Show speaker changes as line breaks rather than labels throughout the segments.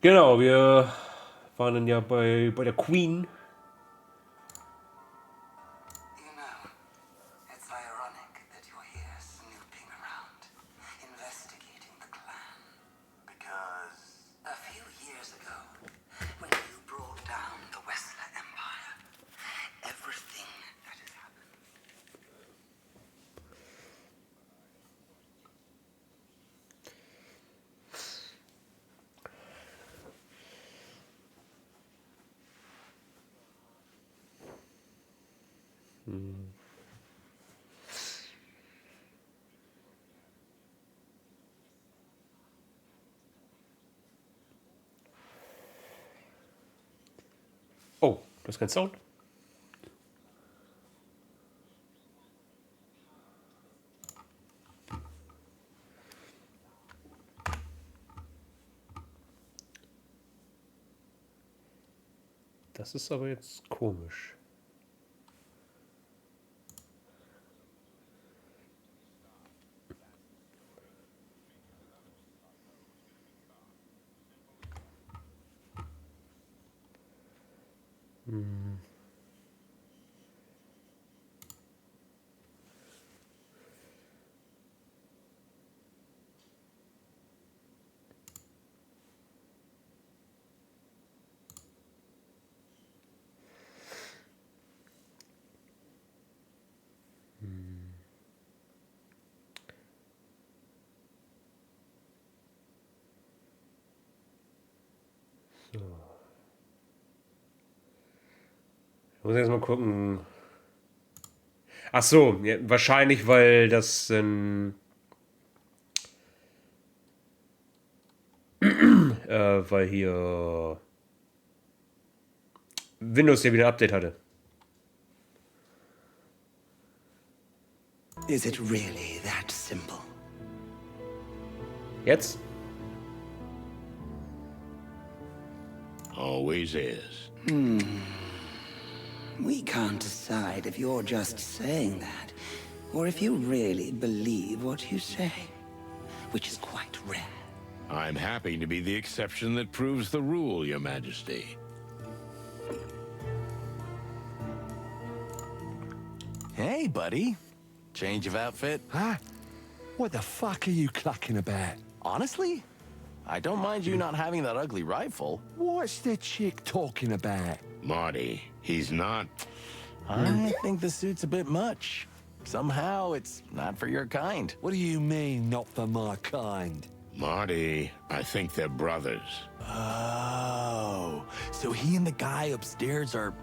Genau, wir waren dann ja bei der Queen.
You know, it's ironic that you're here snooping around, investigating the clan. Because a few years ago, when you brought down the Westler Empire, everything that has happened.
Oh, das ist kein Sound. Das ist aber jetzt komisch. So. Ich muss jetzt mal gucken. Ach so, ja, wahrscheinlich, weil das weil hier Windows ja wieder ein Update hatte.
Is it really that simple?
Jetzt?
Always is.
We can't decide if you're just saying that, or if you really believe what you say, which is quite rare.
I'm happy to be the exception that proves the rule, Your Majesty.
Hey, buddy. Change of outfit?
Huh? What the fuck are you clucking about?
Honestly, I don't mind you not having that ugly rifle.
What's the chick talking about?
Marty, he's not...
I think the suit's a bit much. Somehow, it's not for your kind.
What do you mean, not for my kind?
Marty, I think they're brothers.
Oh, so he and the guy upstairs are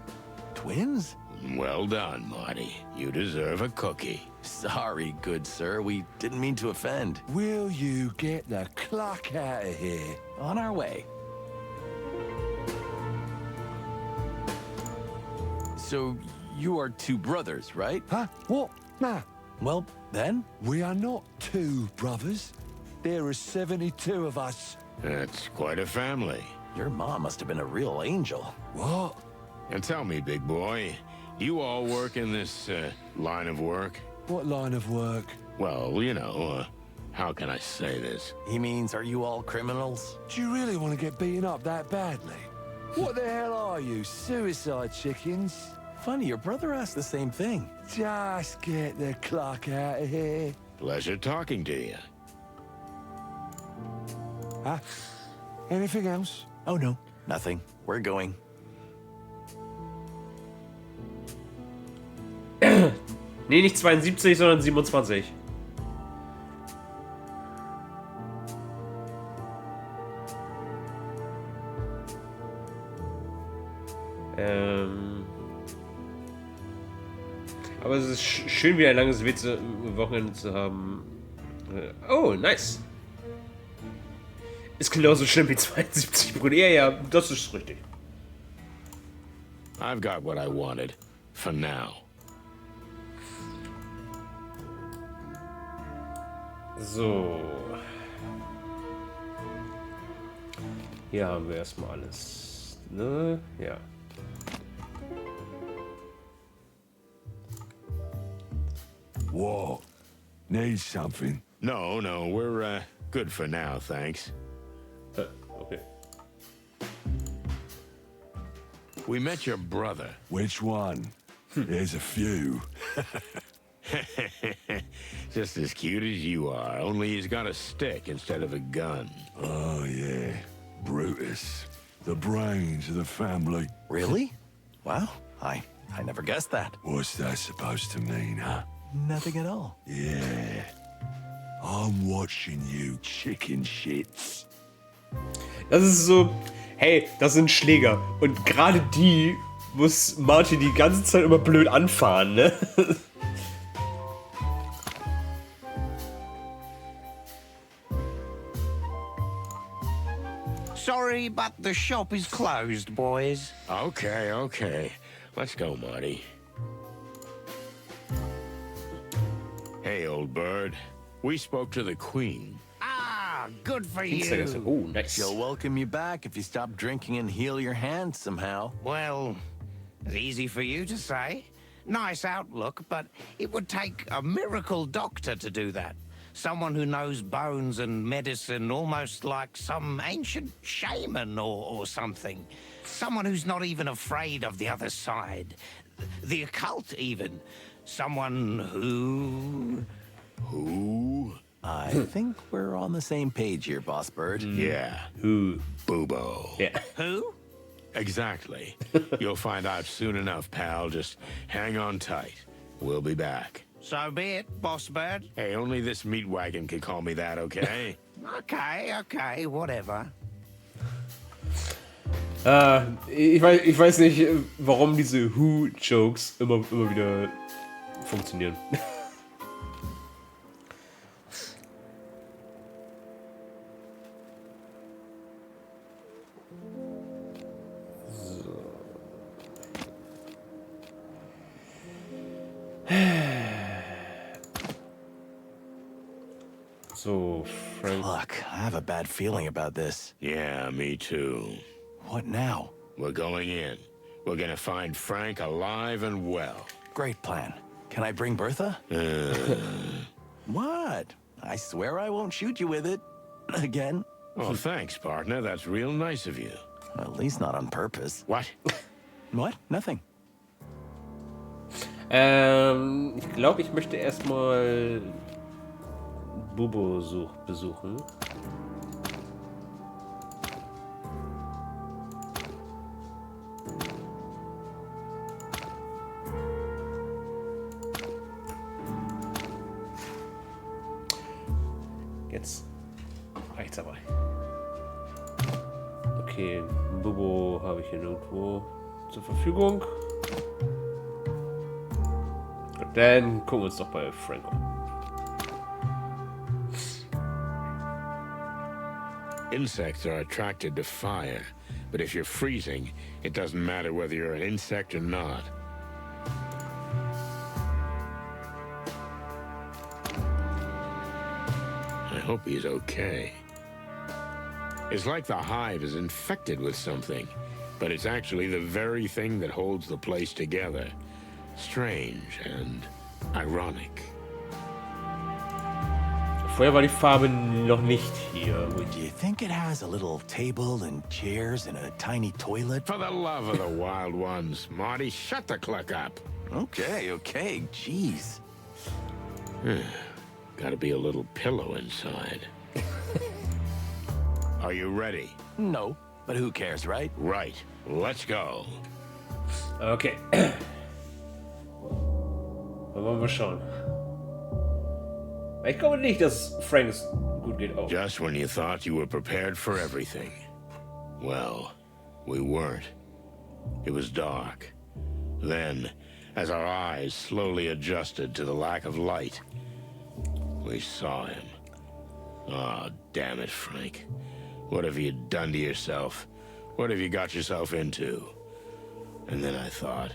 twins?
Well done, Marty. You deserve a cookie.
Sorry, good sir. We didn't mean to offend.
Will you get the cluck out of here?
On our way. So, you are two brothers, right?
Huh? What? Nah,
Well, then,
we are not two brothers. There are 72 of us.
That's quite a family.
your mom must have been a real angel.
What?
And tell me, big boy, you all work in this line of work?
What line of work?
Well, you know, how can I say this?
He means, are you all criminals?
Do you really want to get beaten up that badly? What the hell are you, suicide chickens?
Funny, your brother asked the same thing.
Just get the clock out of here.
Pleasure talking to you.
Huh? Anything else?
Oh, no, nothing. We're going.
Nee, nicht 72, sondern 27. Aber es ist schön, wie ein langes Wochenende zu haben. Oh, nice. Ist genauso schlimm wie 72 Bruder. Ja, ja, das ist richtig.
I've got what I wanted. For now.
So. Hier haben wir erstmal alles. Ne? Ja.
What? Need something?
No, we're good for now, thanks.
Okay.
We met your brother.
Which one? There's a few.
Just as cute as you are, only he's got a stick instead of a gun.
Oh, yeah. Brutus. The brains of the family.
Really? Wow, I never guessed that.
What's that supposed to mean, huh?
Nothing at all.
Yeah. I'm watching you, chicken shits.
Das ist so, hey, das sind Schläger. Und gerade die muss Marty die ganze Zeit immer blöd anfahren, ne?
Sorry, but the shop is closed, boys.
Okay, okay. Let's go, Marty. Hey, old bird. We spoke to the Queen.
Ah, good for you.
Oh, nice.
She'll welcome you back if you stop drinking and heal your hands somehow.
Well, it's easy for you to say. Nice outlook, but it would take a miracle doctor to do that. Someone who knows bones and medicine almost like some ancient shaman or something. Someone who's not even afraid of the other side. The occult, even. Someone who...
Who?
I think we're on the same page here, Boss Bird.
Yeah.
Who?
Boobo.
Yeah.
Who?
Exactly. You'll find out soon enough, pal. Just hang on tight. We'll be back.
So be it, Boss Bird.
Hey, only this meat wagon can call me that, okay?
Okay, whatever.
Ich weiß nicht, warum diese Who-Jokes immer wieder funktionieren. So, Frank.
Look, I have a bad feeling about this.
Yeah, me too.
What now?
We're going in. We're gonna find Frank alive and well.
Great plan. Can I bring Bertha? What? I swear I won't shoot you with it. Again.
Oh, thanks, partner. That's real nice of you.
At least not on purpose.
What?
What? Nothing.
Ich glaube, ich möchte erstmal Bubo besuchen. Jetzt reicht's aber. Okay, Bubo habe ich hier nirgendwo zur Verfügung. Gut, dann gucken wir uns doch bei Frank um.
Insects are attracted to fire, but if you're freezing, it doesn't matter whether you're an insect or not. I hope he's okay. It's like the hive is infected with something, but it's actually the very thing that holds the place together. Strange and ironic.
Vorher war die Farbe noch nicht hier.
Do you think it has a little table and chairs and a tiny toilet?
For the love of the wild ones, Marty, shut the cluck up.
Okay, jeez.
Gotta be a little pillow inside. Are you ready?
No, but who cares, right?
Right. Let's go.
Okay. Wollen wir schauen. Ich glaube nicht, dass Frank es gut geht. Oh.
Just when you thought you were prepared for everything. Well, we weren't. It was dark. Then, as our eyes slowly adjusted to the lack of light, we saw him. Ah, damn it, Frank. What have you done to yourself? What have you got yourself into? And then I thought,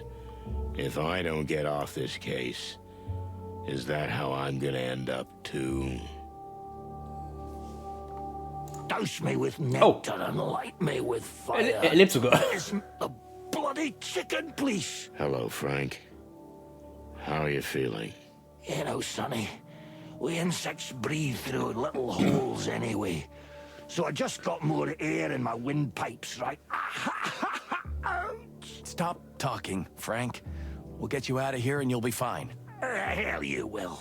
if I don't get off this case, is that how I'm gonna end up too?
Douse me with nectar and light me with fire.
Lebt sogar.
Isn't the bloody chicken, please?
Hello, Frank. How are you feeling?
You know, Sonny, we insects breathe through little holes anyway. So I just got more air in my windpipes, right? Ouch!
Stop talking, Frank. We'll get you out of here and you'll be fine.
Hell you will.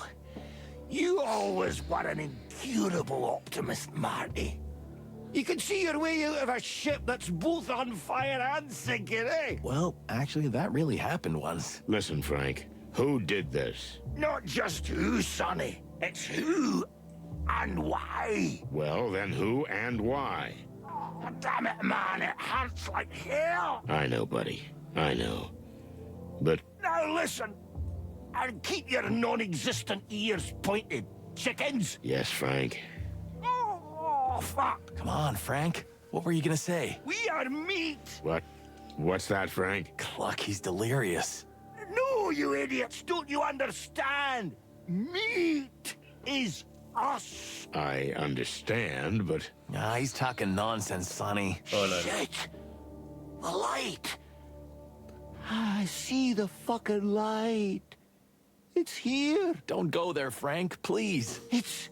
You always were an incurable optimist, Marty. You can see your way out of a ship that's both on fire and sinking, eh?
Well, actually, that really happened once.
Listen, Frank. Who did this?
Not just who, Sonny. It's who and why.
Well, then who and why?
Oh, damn it, man. It hurts like hell.
I know, buddy. I know. But
Now listen. And keep your non-existent ears pointed, chickens.
yes, Frank.
Oh, fuck.
Come on, Frank. What were you gonna say?
We are meat.
What? What's that, Frank?
Cluck, he's delirious.
No, you idiots. Don't you understand? Meat is us.
I understand, but
Ah, he's talking nonsense, Sonny.
Shit. The light. I see the fucking light. It's here.
Don't go there, Frank, please.
It's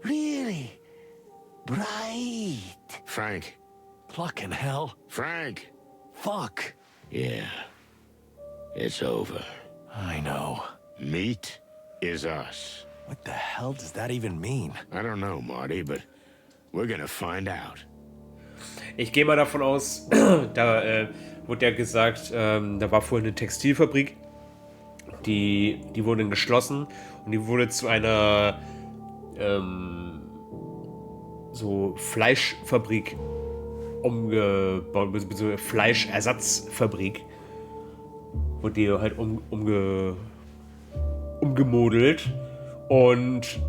really bright.
Frank.
Clucking hell.
Frank.
Fuck.
Yeah. It's over.
I know.
Meat is us.
What the hell does that even mean?
I don't know, Marty, but we're gonna find out.
Ich gehe mal davon aus, da wurde ja gesagt, da war vorhin eine Textilfabrik, die wurde geschlossen und die wurde zu einer so Fleischfabrik umgebaut, beziehungsweise Fleischersatzfabrik. Wurde die halt umgemodelt. Und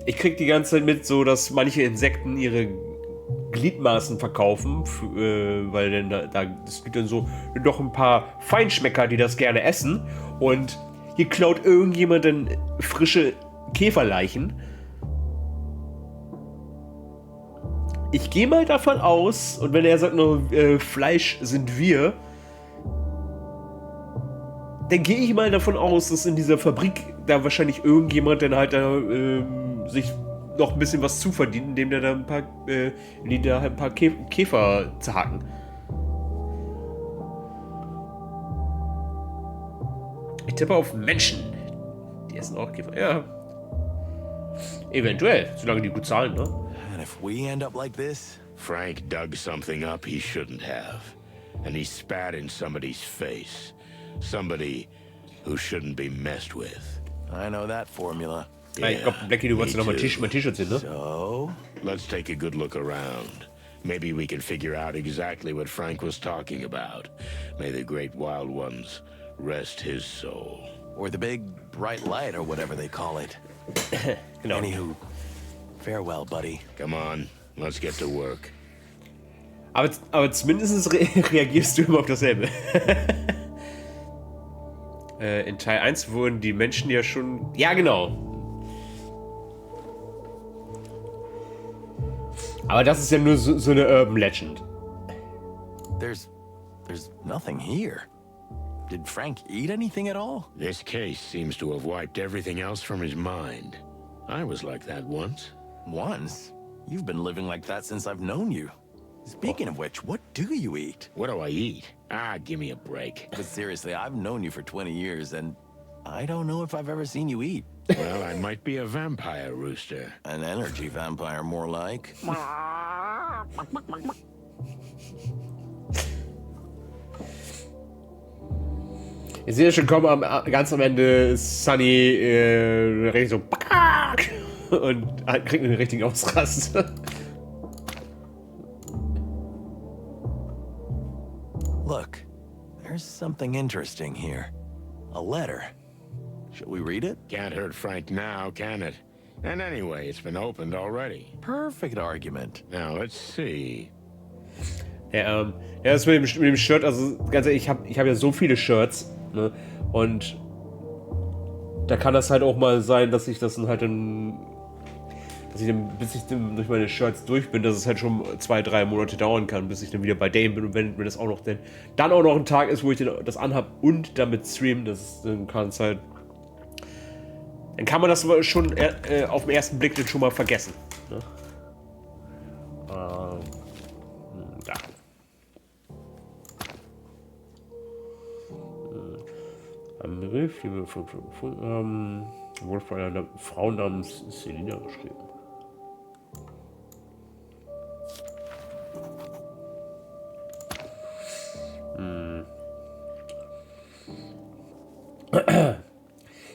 ich krieg die ganze Zeit mit, so dass manche Insekten ihre Gliedmaßen verkaufen, weil denn es gibt dann so noch ein paar Feinschmecker, die das gerne essen. Und hier klaut irgendjemand dann frische Käferleichen. Ich gehe mal davon aus, und wenn er sagt nur Fleisch sind wir, dann gehe ich mal davon aus, dass in dieser Fabrik da wahrscheinlich irgendjemand dann halt da sich noch ein bisschen was zuverdient, indem der da ein paar Käfer zerhacken. Ich tippe auf Menschen. Die essen auch Käfer. Ja. Eventuell, solange die gut zahlen, ne?
And if we end up like this?
Frank dug something up he shouldn't have. And he spat in somebody's face. Somebody who shouldn't be messed with.
I know that formula.
Ich glaube, Blackie, du wolltest noch mal mein T-Shirt sehen, ne?
So?
Let's take a good look around. Maybe we can figure out exactly what Frank was talking about. May the great wild ones rest his soul.
Or the big bright light or whatever they call it.
Genau.
Anywho, farewell, buddy.
Come on, let's get to work.
Aber zumindest reagierst du immer auf dasselbe. In Teil 1 wurden die Menschen ja schon... Ja, genau. Aber das ist ja nur so eine Urban Legend.
There's nothing here. Did Frank eat anything at all?
This case seems to have wiped everything else from his mind. I was like that once.
Once? You've been living like that since I've known you. Speaking of which, what do you eat?
What do I eat? Ah, give me a break.
But seriously, I've known you for 20 years, and I don't know if I've ever seen you eat.
Well, I might be a vampire, Rooster.
An energy vampire, more like.
Ich sehe schon kommen, ganz am Ende ist Sunny richtig so und kriegt einen richtigen Ausrast.
Look, there's something interesting here. A letter. Shall we read it?
Can't hurt Frank now, can it? And anyway, it's been opened already.
Perfect argument.
Now, let's see.
Ja, das mit dem Shirt, also ganz ehrlich, ich hab ja so viele Shirts, ne? Und da kann das halt auch mal sein, dass ich das dann halt bis ich dann durch meine Shirts durch bin, dass es halt schon 2-3 Monate dauern kann, bis ich dann wieder bei Dame bin. Und wenn das auch noch dann auch noch ein Tag ist, wo ich das anhab und damit stream, dann kann es halt. Dann kann man das schon auf den ersten Blick dann schon mal vergessen. Ne? Ja. Am Riff, die wir schon gefunden haben, wurde von einer Frau namens Selina geschrieben.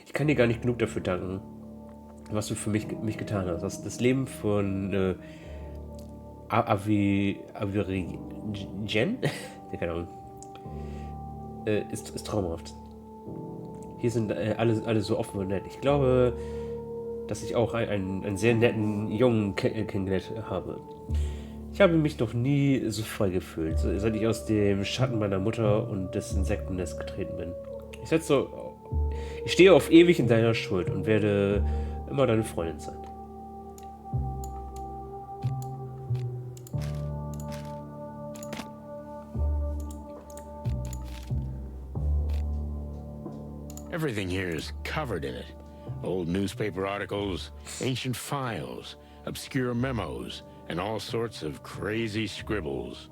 Ich kann dir gar nicht genug dafür danken, was du für mich getan hast. Das Leben von Averigen, keine Ahnung, ist traumhaft. Hier sind alle so offen und nett. Ich glaube, dass ich auch einen sehr netten Jungen kennengelernt habe. Ich habe mich noch nie so frei gefühlt, seit ich aus dem Schatten meiner Mutter und des Insektennest getreten bin. Ich stehe auf ewig in deiner Schuld und werde immer deine Freundin sein.
Everything here is covered in it. Old newspaper articles, ancient files, obscure memos, and all sorts of crazy scribbles.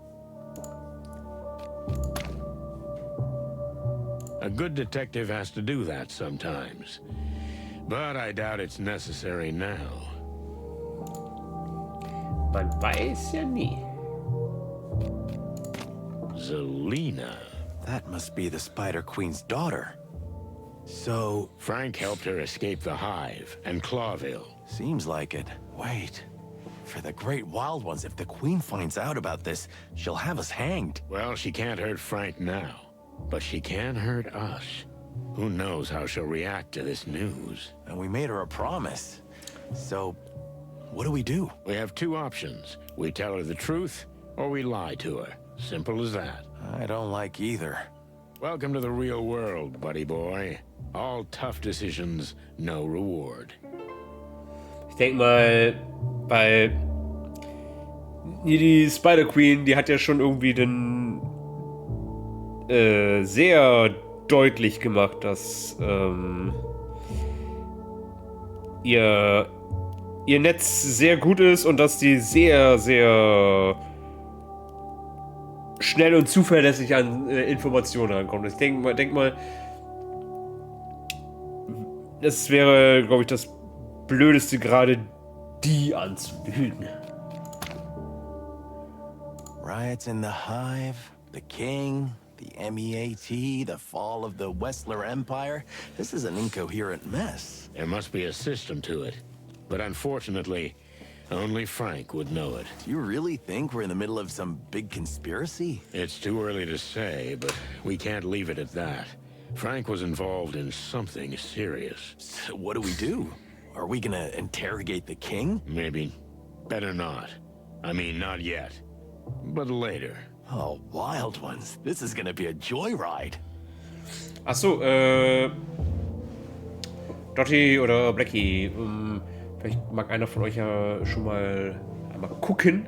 A good detective has to do that sometimes. But I doubt it's necessary now.
Man weiß ja nie.
Zelina.
That must be the Spider Queen's daughter. So,
Frank helped her escape the Hive and Clawville.
seems like it. Wait. For the Great Wild Ones, if the Queen finds out about this, she'll have us hanged.
Well, she can't hurt Frank now, but she can hurt us. Who knows how she'll react to this news?
And we made her a promise. So, what do we do?
We have two options. We tell her the truth, or we lie to her. Simple as that.
I don't like either.
Welcome to the real world, buddy boy. All tough decisions, no reward.
Ich denke mal, bei die Spider Queen, die hat ja schon irgendwie den sehr deutlich gemacht, dass ihr Netz sehr gut ist und dass die sehr, sehr schnell und zuverlässig an Informationen rankommt. Ich denk mal, das wäre, glaube ich, das Blödeste, gerade die anzulügen.
Riots in the Hive, the King, the MEAT, the fall of the Westler Empire. This is an incoherent mess.
There must be a system to it. But unfortunately, only Frank would know it.
Do you really think we're in the middle of some big conspiracy?
It's too early to say, but we can't leave it at that. Frank was involved in something serious.
So what do we do? Are we gonna interrogate the king?
Maybe. Better not. I mean, not yet. But later.
Oh, Wild Ones. This is gonna be a joyride.
Achso, Dottie oder Blackie, vielleicht mag einer von euch ja schon mal einmal gucken.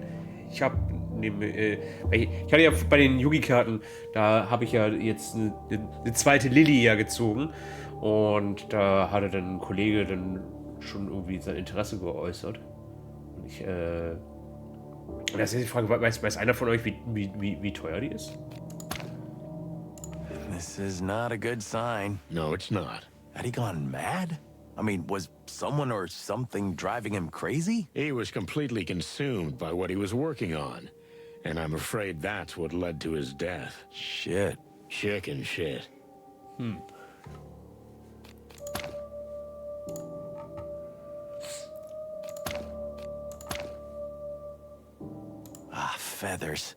Ich habe ich hatte ja bei den Yugi-Karten, da habe ich ja jetzt eine zweite Lilly ja gezogen und da hatte dann ein Kollege dann schon irgendwie sein Interesse geäußert. Und das ist die Frage, weiß einer von euch, wie teuer die ist?
This is not a good sign.
No, it's not.
Had he gone mad? I mean, was someone or something driving him crazy?
He was completely consumed by what he was working on. And I'm afraid that's what led to his death.
Shit.
Chicken shit.
Ah, feathers.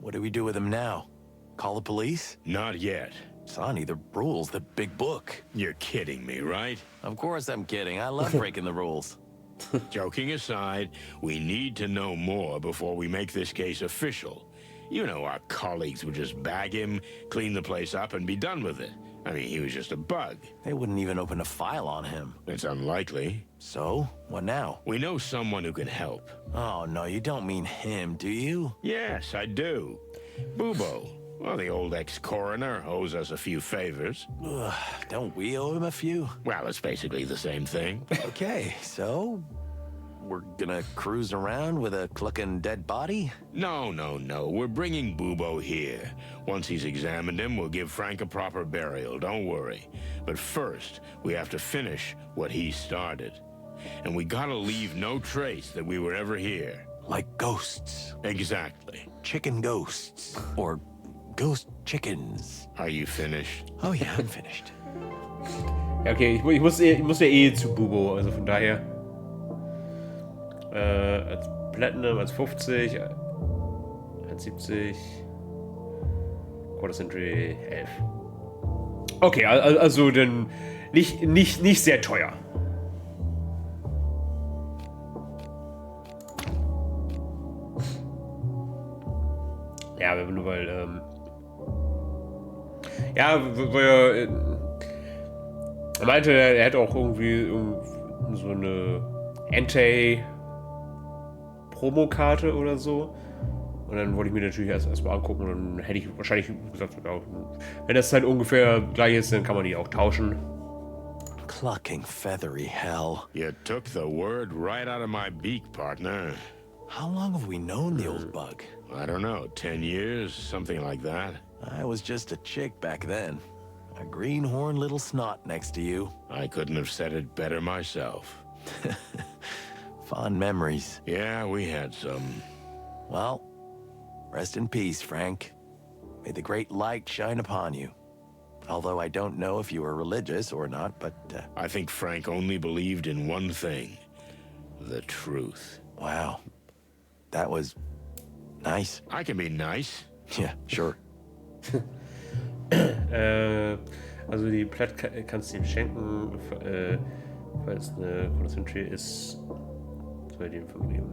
What do we do with them now? Call the police?
Not yet.
Sonny, the rules, the big book.
You're kidding me, right?
Of course I'm kidding. I love breaking the rules.
Joking aside, we need to know more before we make this case official. You know, our colleagues would just bag him, clean the place up, and be done with it. I mean, he was just a bug.
They wouldn't even open a file on him.
It's unlikely.
So, what now?
We know someone who can help.
Oh, no, you don't mean him, do you?
Yes, I do. Bubo. Well, the old ex-coroner owes us a few favors.
Ugh, don't we owe him a few?
Well, it's basically the same thing.
Okay, so we're gonna cruise around with a clucking dead body?
No, no, no. We're bringing Bubo here. Once he's examined him, we'll give Frank a proper burial. Don't worry. But first, we have to finish what he started. And we gotta leave no trace that we were ever here.
Like ghosts.
Exactly.
Chicken ghosts. Or ghost chickens.
Are you finished?
Oh yeah, I'm finished.
Ja, okay, ich muss ja eh zu Bubo, also von daher. Als Platinum, als 50, 1,70. Quarter Century 11. Okay, also dann nicht sehr teuer. Ja, nur weil, ja, weil er meinte, er hätte auch irgendwie so eine Entei-Promokarte oder so. Und dann wollte ich mir natürlich erstmal angucken und dann hätte ich wahrscheinlich gesagt, ja, wenn das halt ungefähr gleich ist, dann kann man die auch tauschen.
Clucking feathery hell.
You took the word right out of my beak, partner.
How long have we known the old bug?
I don't know, 10 years, something like that.
I was just a chick back then. A greenhorn little snot next to you.
I couldn't have said it better myself.
Fond memories.
Yeah, we had some.
Well, rest in peace, Frank. May the great light shine upon you. Although I don't know if you were religious or not, but...
I think Frank only believed in one thing. The truth.
Wow. That was... nice.
I can be nice.
Yeah, sure.
Also die Platt kannst du ihm schenken, falls eine Quarter Century ist, soll die ihm vergeben.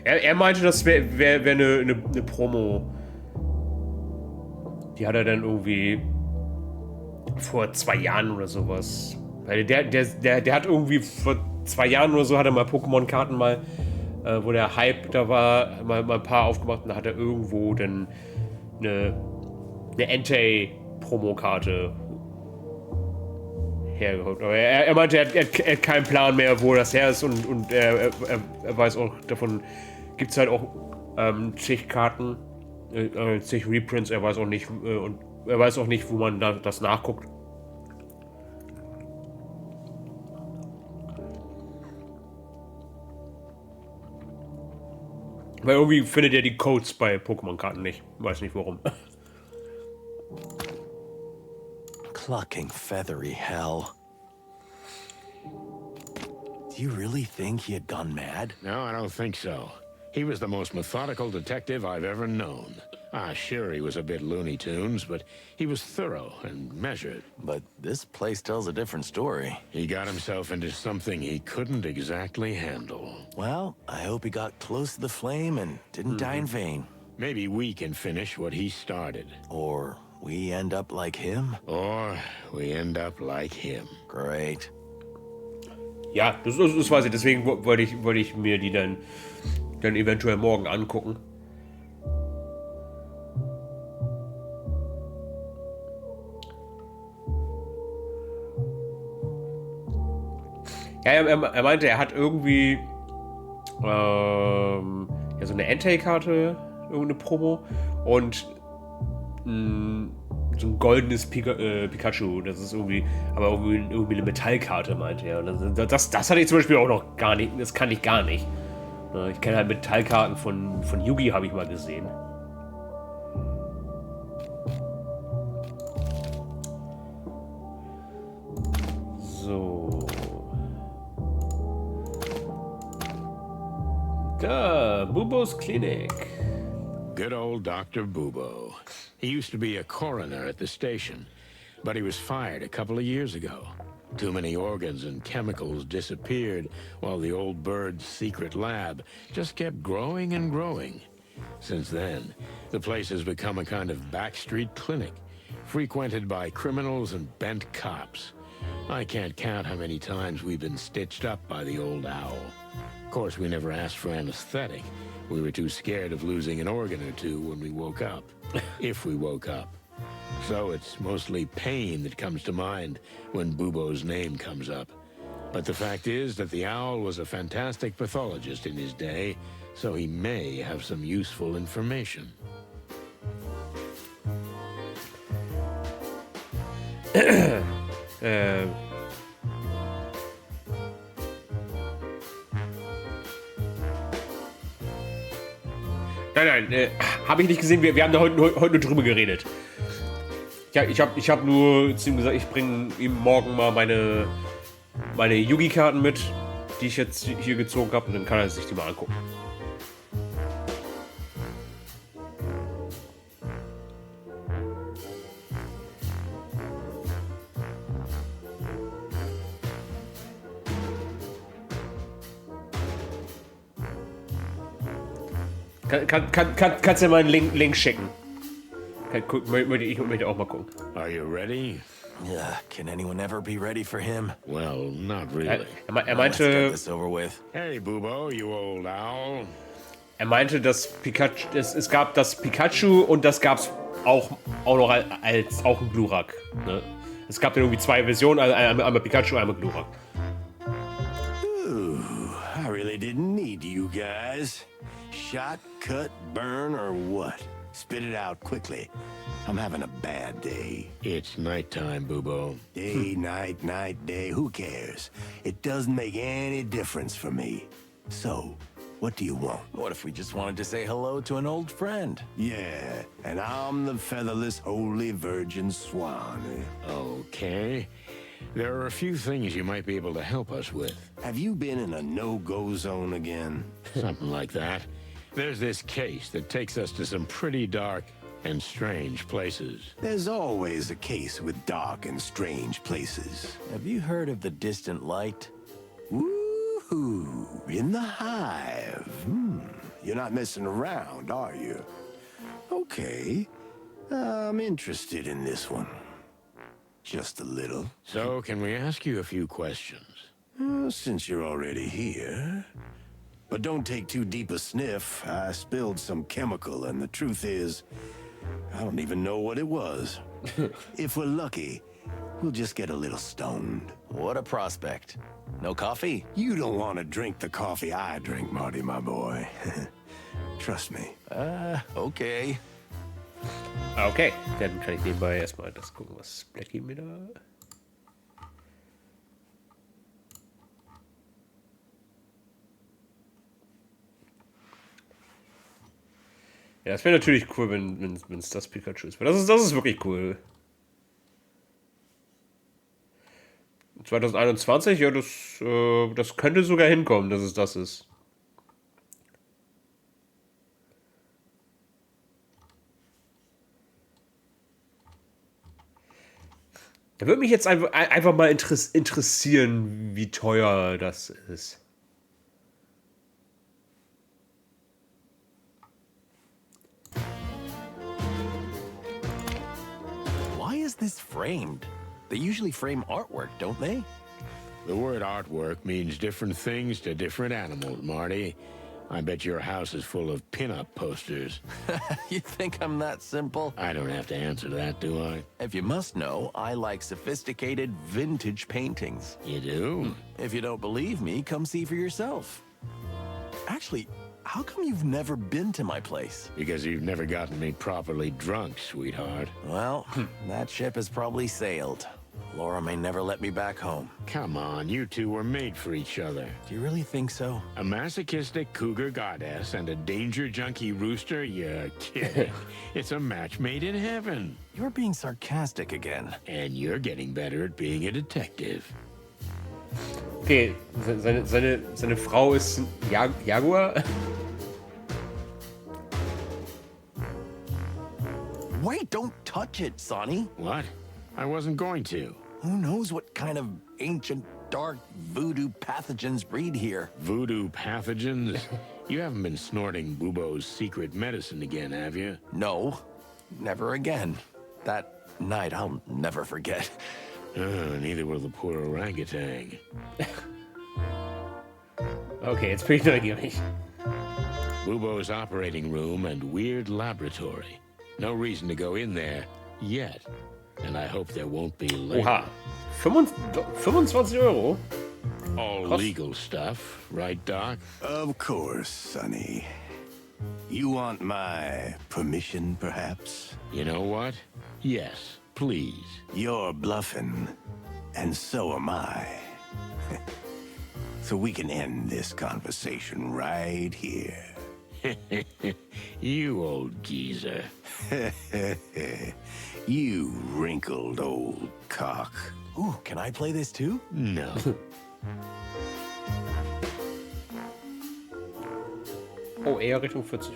Er meinte, das wäre eine Promo. Die hat er dann irgendwie vor 2 Jahren oder sowas. Weil der hat irgendwie vor 2 Jahren oder so hat er mal Pokémon-Karten mal, wo der Hype da war, mal ein paar aufgemacht und da hat er irgendwo dann eine Entei-Promokarte hergeholt. Aber er meinte, er hat keinen Plan mehr, wo das her ist und er weiß auch, davon gibt es halt auch zig Karten, zig Reprints, er weiß auch nicht, und er weiß auch nicht, wo man das nachguckt. Weil irgendwie findet er die Codes bei Pokémon-Karten nicht. Weiß nicht warum.
Clucking feathery hell. Do you really think he had gone mad?
No, I don't think so. He was the most methodical detective I've ever known. Sure, he was a bit Looney Tunes, but he was thorough and measured.
But this place tells a different story.
He got himself into something he couldn't exactly handle.
Well, I hope he got close to the flame and didn't die in vain.
Maybe we can finish what he started.
Or we end up like him?
Or we end up like him.
Great.
Ja, das weiß ich. Deswegen wollte ich mir die dann eventuell morgen angucken. Ja, er meinte, er hat irgendwie ja, so eine Entei-Karte, irgendeine Promo und so ein goldenes Pikachu. Das ist irgendwie, aber irgendwie eine Metallkarte, meinte er. Das hatte ich zum Beispiel auch noch gar nicht. Das kann ich gar nicht. Ich kenne halt Metallkarten von Yugi, habe ich mal gesehen. So. Da, Bubos Klinik.
Good old Dr. Bubo. He used to be a coroner at the station, but he was fired a couple of years ago. Too many organs and chemicals disappeared while the old bird's secret lab just kept growing and growing. Since then, the place has become a kind of backstreet clinic, frequented by criminals and bent cops. I can't count how many times we've been stitched up by the old owl. Of course, we never asked for anesthetic. We were too scared of losing an organ or two when we woke up. If we woke up. So it's mostly pain that comes to mind when Bubo's name comes up. But the fact is that the owl was a fantastic pathologist in his day, so he may have some useful information.
Nein, habe ich nicht gesehen. Wir haben da heute nur drüber geredet. Ich hab nur zu ihm gesagt, ich bringe ihm morgen mal meine Yugi-Karten mit, die ich jetzt hier gezogen habe, und dann kann er sich die mal angucken. Kannst du mal einen Link schicken? Ich möchte auch mal gucken.
Are you ready?
Yeah, can anyone ever be ready for him?
Well, not really.
Er
Let's get
meinte,
this over with.
Hey, Bubo, you old owl.
dass Pikachu, es gab das Pikachu und das gab's auch noch als auch ein Glurak. Ne? Es gab ja irgendwie zwei Versionen, einmal Pikachu, einmal Glurak.
Ooh, I really didn't need you guys. Shot, cut, burn, or what? Spit it out quickly. I'm having a bad day.
It's nighttime, Bubo.
Day, night, night, day, who cares? It doesn't make any difference for me. So, what do you want?
What if we just wanted to say hello to an old friend?
Yeah, and I'm the featherless holy virgin swan.
Okay. There are a few things you might be able to help us with.
Have you been in a no-go zone again?
Something like that. There's this case that takes us to some pretty dark and strange places.
There's always a case with dark and strange places.
Have you heard of the distant light?
Woohoo! In the hive. You're not messing around, are you? Okay. I'm interested in this one. Just a little.
So, can we ask you a few questions?
Since you're already here. But don't take too deep a sniff. I spilled some chemical, and the truth is, I don't even know what it was. If we're lucky, we'll just get a little stoned.
What a prospect. No coffee?
You don't want to drink the coffee I drink, Marty, my boy. Trust me.
Okay.
Okay, dann kann ich nebenbei erstmal das gucken, was Blackie mir da... Ja, das wäre natürlich cool, wenn es das Pikachu ist. Das ist wirklich cool. 2021, ja, das könnte sogar hinkommen, dass es das ist. Da würde mich jetzt einfach mal interessieren, wie teuer das ist.
Why is this framed? They usually frame artwork, don't they?
The word artwork means different things to different animals, Marty. I bet your house is full of pin-up posters.
You think I'm that simple?
I don't have to answer that, do I?
If you must know, I like sophisticated vintage paintings.
You do?
If you don't believe me, come see for yourself. Actually, how come you've never been to my place?
Because you've never gotten me properly drunk, sweetheart.
Well, that ship has probably sailed. Laura may never let me back home.
Come on, you two were made for each other.
Do you really think so?
A masochistic cougar goddess and a danger junkie rooster? You're kidding. It's a match made in heaven.
You're being sarcastic again.
And you're getting better at being a detective.
Okay, seine Frau ist ein Jaguar.
Wait, don't touch it, Sonny.
What? I wasn't going to.
Who knows what kind of ancient, dark voodoo pathogens breed here?
Voodoo pathogens? You haven't been snorting Bubo's secret medicine again, have you?
No, never again. That night I'll never forget.
Neither will the poor orangutan.
Okay, jetzt bin ich neugierig.
Bubo's operating room and weird laboratory. No reason to go in there, Yet. And I hope there won't be later.
Oha. 25 Euro?
All
Krass.
legal stuff, right, Doc?
Of course, Sonny. You want my permission, perhaps?
You know what? Yes, please.
You're bluffing, and so am I. So we can end this conversation right here.
You old geezer.
You wrinkled old cock.
Ooh, can I play this too?
No.
Oh, eher Richtung 40.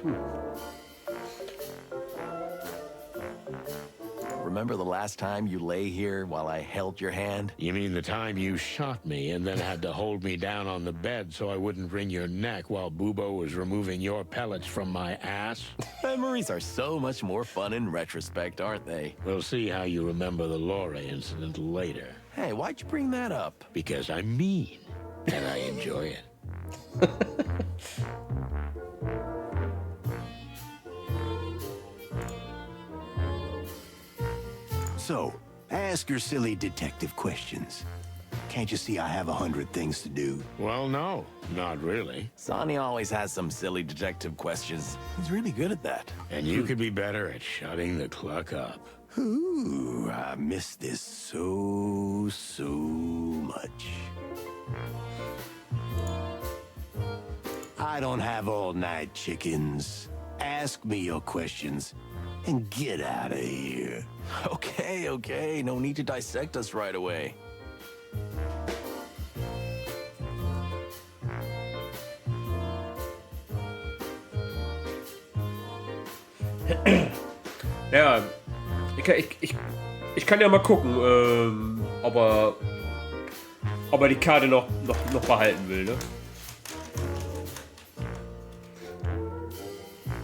Remember the last time you lay here while I held your hand?
You mean the time you shot me and then had to hold me down on the bed so I wouldn't wring your neck while Bubo was removing your pellets from my ass?
Memories are so much more fun in retrospect, aren't they?
We'll see how you remember the Laura incident later.
Hey, why'd you bring that up?
Because I'm mean, and I enjoy it.
So, ask your silly detective questions. Can't you see I have 100 things to do?
Well, no, not really.
Sonny always has some silly detective questions. He's really good at that.
And you could be better at shutting the cluck up.
Ooh, I miss this so much. I don't have all night, chickens. Ask me your questions and get out of here.
Okay, no need to dissect us right away.
Ja, ich kann ja mal gucken, ob er die Karte noch behalten will, ne?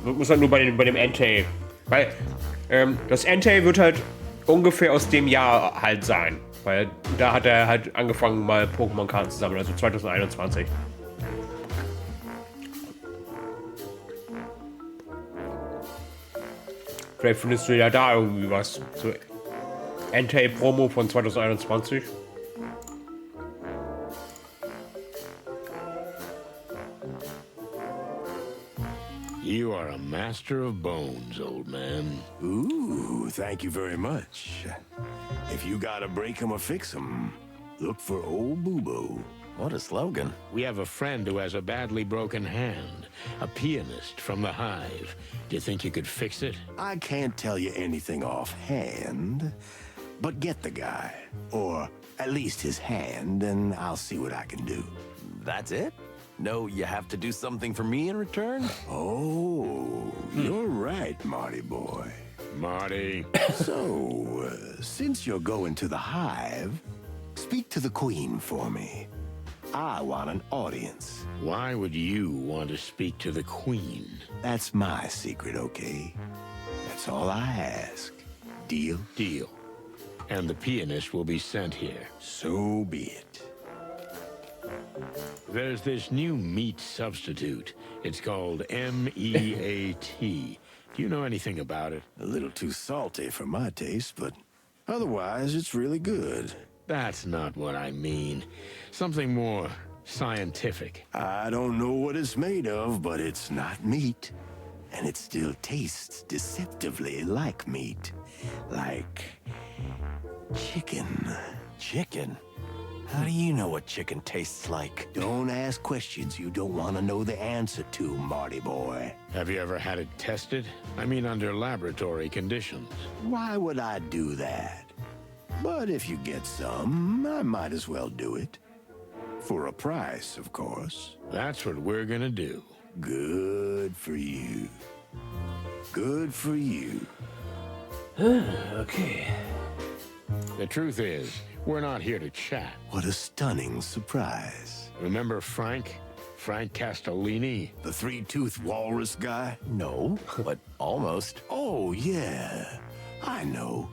Muss halt nur bei dem Entei. Weil das Entei wird halt ungefähr aus dem Jahr halt sein. Weil da hat er halt angefangen, mal Pokémon-Karten zu sammeln, also 2021. Vielleicht findest du ja da irgendwie was. So Entei-Promo von 2021.
You are a master of bones, old man.
Ooh, thank you very much. If you gotta break 'em or fix 'em, look for old Bubo.
What a slogan.
We have a friend who has a badly broken hand, a pianist from the Hive. Do you think you could fix it?
I can't tell you anything offhand, but get the guy, or at least his hand, and I'll see what I can do.
That's it? No, you have to do something for me in return?
Oh, you're right, Marty boy.
Marty.
So, since you're going to the Hive, speak to the Queen for me. I want an audience.
Why would you want to speak to the Queen?
That's my secret, okay? That's all I ask. Deal?
Deal. And the pianist will be sent here.
So be it.
There's this new meat substitute. It's called MEAT. Do you know anything about it?
A little too salty for my taste, but otherwise it's really good.
That's not what I mean. Something more scientific.
I don't know what it's made of, but it's not meat. And it still tastes deceptively like meat. Like chicken.
Chicken? How do you know what chicken tastes like?
Don't ask questions you don't want to know the answer to, Marty boy.
Have you ever had it tested? I mean, under laboratory conditions.
Why would I do that? But if you get some, I might as well do it. For a price, of course.
That's what we're gonna do.
Good for you. Good for you.
Okay.
The truth is, we're not here to chat.
What a stunning surprise.
Remember Frank? Frank Castellini?
The three-toothed walrus guy?
No, but almost.
Oh, yeah. I know.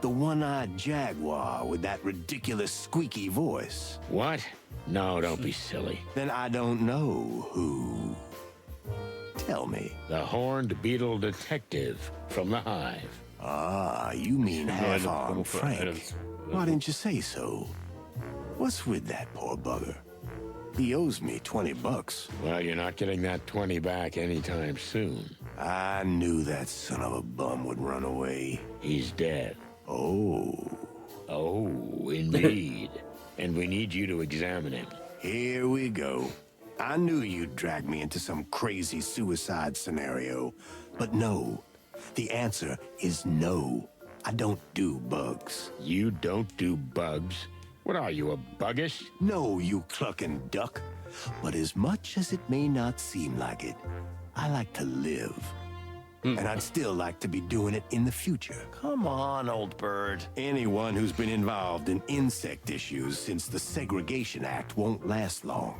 The one-eyed jaguar with that ridiculous squeaky voice.
What? No, don't be silly.
Then I don't know who. Tell me.
The horned beetle detective from the Hive.
Ah, you mean half-armed Frank. Why didn't you say so? What's with that poor bugger? He owes me $20.
Well, you're not getting that 20 back anytime soon.
I knew that son of a bum would run away.
He's dead.
Oh,
Oh, indeed. And we need you to examine him.
here we go. I knew you'd drag me into some crazy suicide scenario. But no, the answer is no. I don't do bugs.
You don't do bugs? What are you, a buggish?
No, you clucking duck. But as much as it may not seem like it, I like to live. And I'd still like to be doing it in the future.
Come on, old bird.
Anyone who's been involved in insect issues since the Segregation Act won't last long.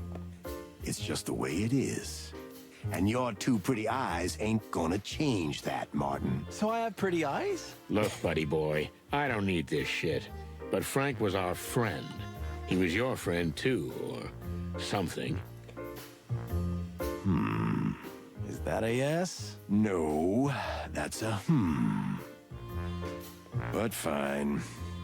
It's just the way it is. And your two pretty eyes ain't gonna change that, Martin.
So I have pretty eyes?
Look, buddy boy, I don't need this shit. But Frank was our friend. He was your friend too, or something.
Is that a yes?
No, that's a But fine.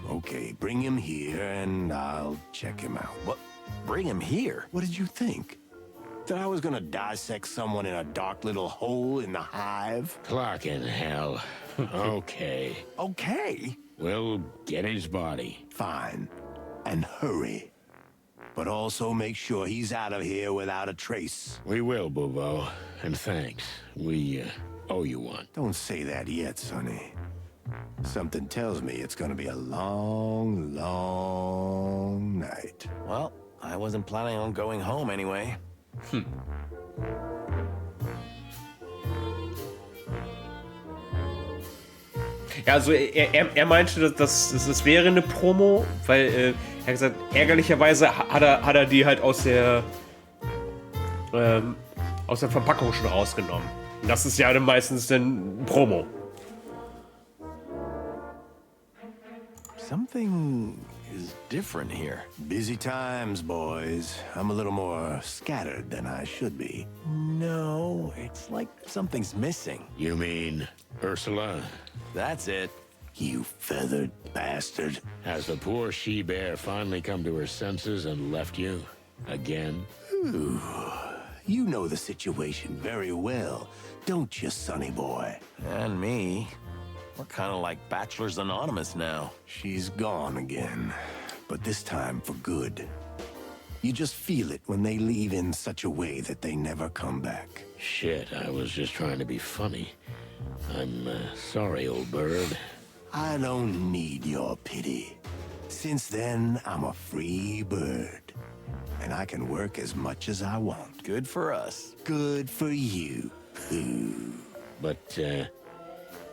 Okay, bring him here and I'll check him out.
What? Bring him here?
What did you think? That I was gonna dissect someone in a dark little hole in the hive?
Clark in hell. Okay.
Okay,
We'll get his body.
fine. And hurry. But also make sure he's out of here without a trace.
We will, Bubo. And thanks. We owe you one.
Don't say that yet, Sonny. Something tells me it's gonna be a long, long night.
Well, I wasn't planning on going home anyway.
Ja, also er meinte, das wäre eine Promo, weil er hat gesagt, ärgerlicherweise hat er die halt aus der Verpackung schon rausgenommen. Und das ist ja dann meistens dann Promo.
Something is different here.
Busy times, boys. I'm a little more scattered than I should be.
No, it's like something's missing.
You mean Ursula?
That's it.
You feathered bastard.
Has the poor she-bear finally come to her senses and left you? Again?
You know the situation very well, don't you, sonny boy?
And me. We're kind of like Bachelors Anonymous now.
She's gone again, but this time for good. You just feel it when they leave in such a way that they never come back.
Shit, I was just trying to be funny. I'm sorry, old bird.
I don't need your pity. Since then, I'm a free bird. And I can work as much as I want.
Good for us.
Good for you.
But,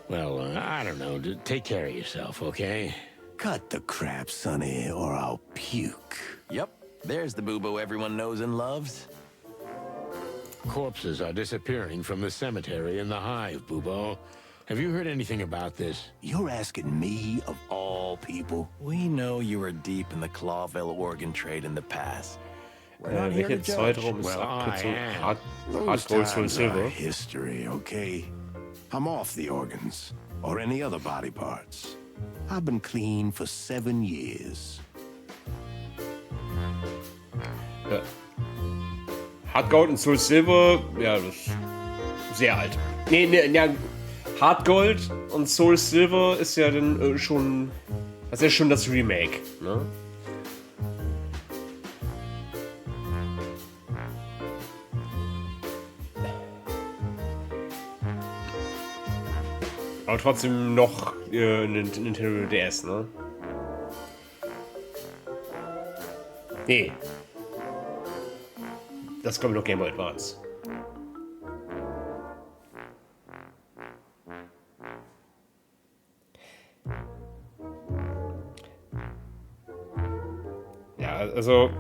well, I don't know. Take care of yourself, okay?
Cut the crap, Sonny, or I'll puke.
Yep, there's the boobo everyone knows and loves.
Corpses are disappearing from the cemetery in the hive, Bubo. Have you heard anything about this?
You're asking me of all people?
We know you were deep in the Clawville organ trade in the past. We're not here to
Welcher
judge.
Zeitraum ist
Well,
abkürzt?
I am.
Hard
Those
Gold Soul
times are
Silver.
history, okay? I'm off the organs, or any other body parts. I've been clean for 7 years.
Ja. Hard Gold und Soul Silver, ja, das ist sehr alt. Nee, ja, Hard Gold und Soul Silver ist ja dann schon, das ist ja schon das Remake, ne? Aber trotzdem noch Nintendo DS, ne? Nee. Das kommt noch Game Boy Advance. Ja, also...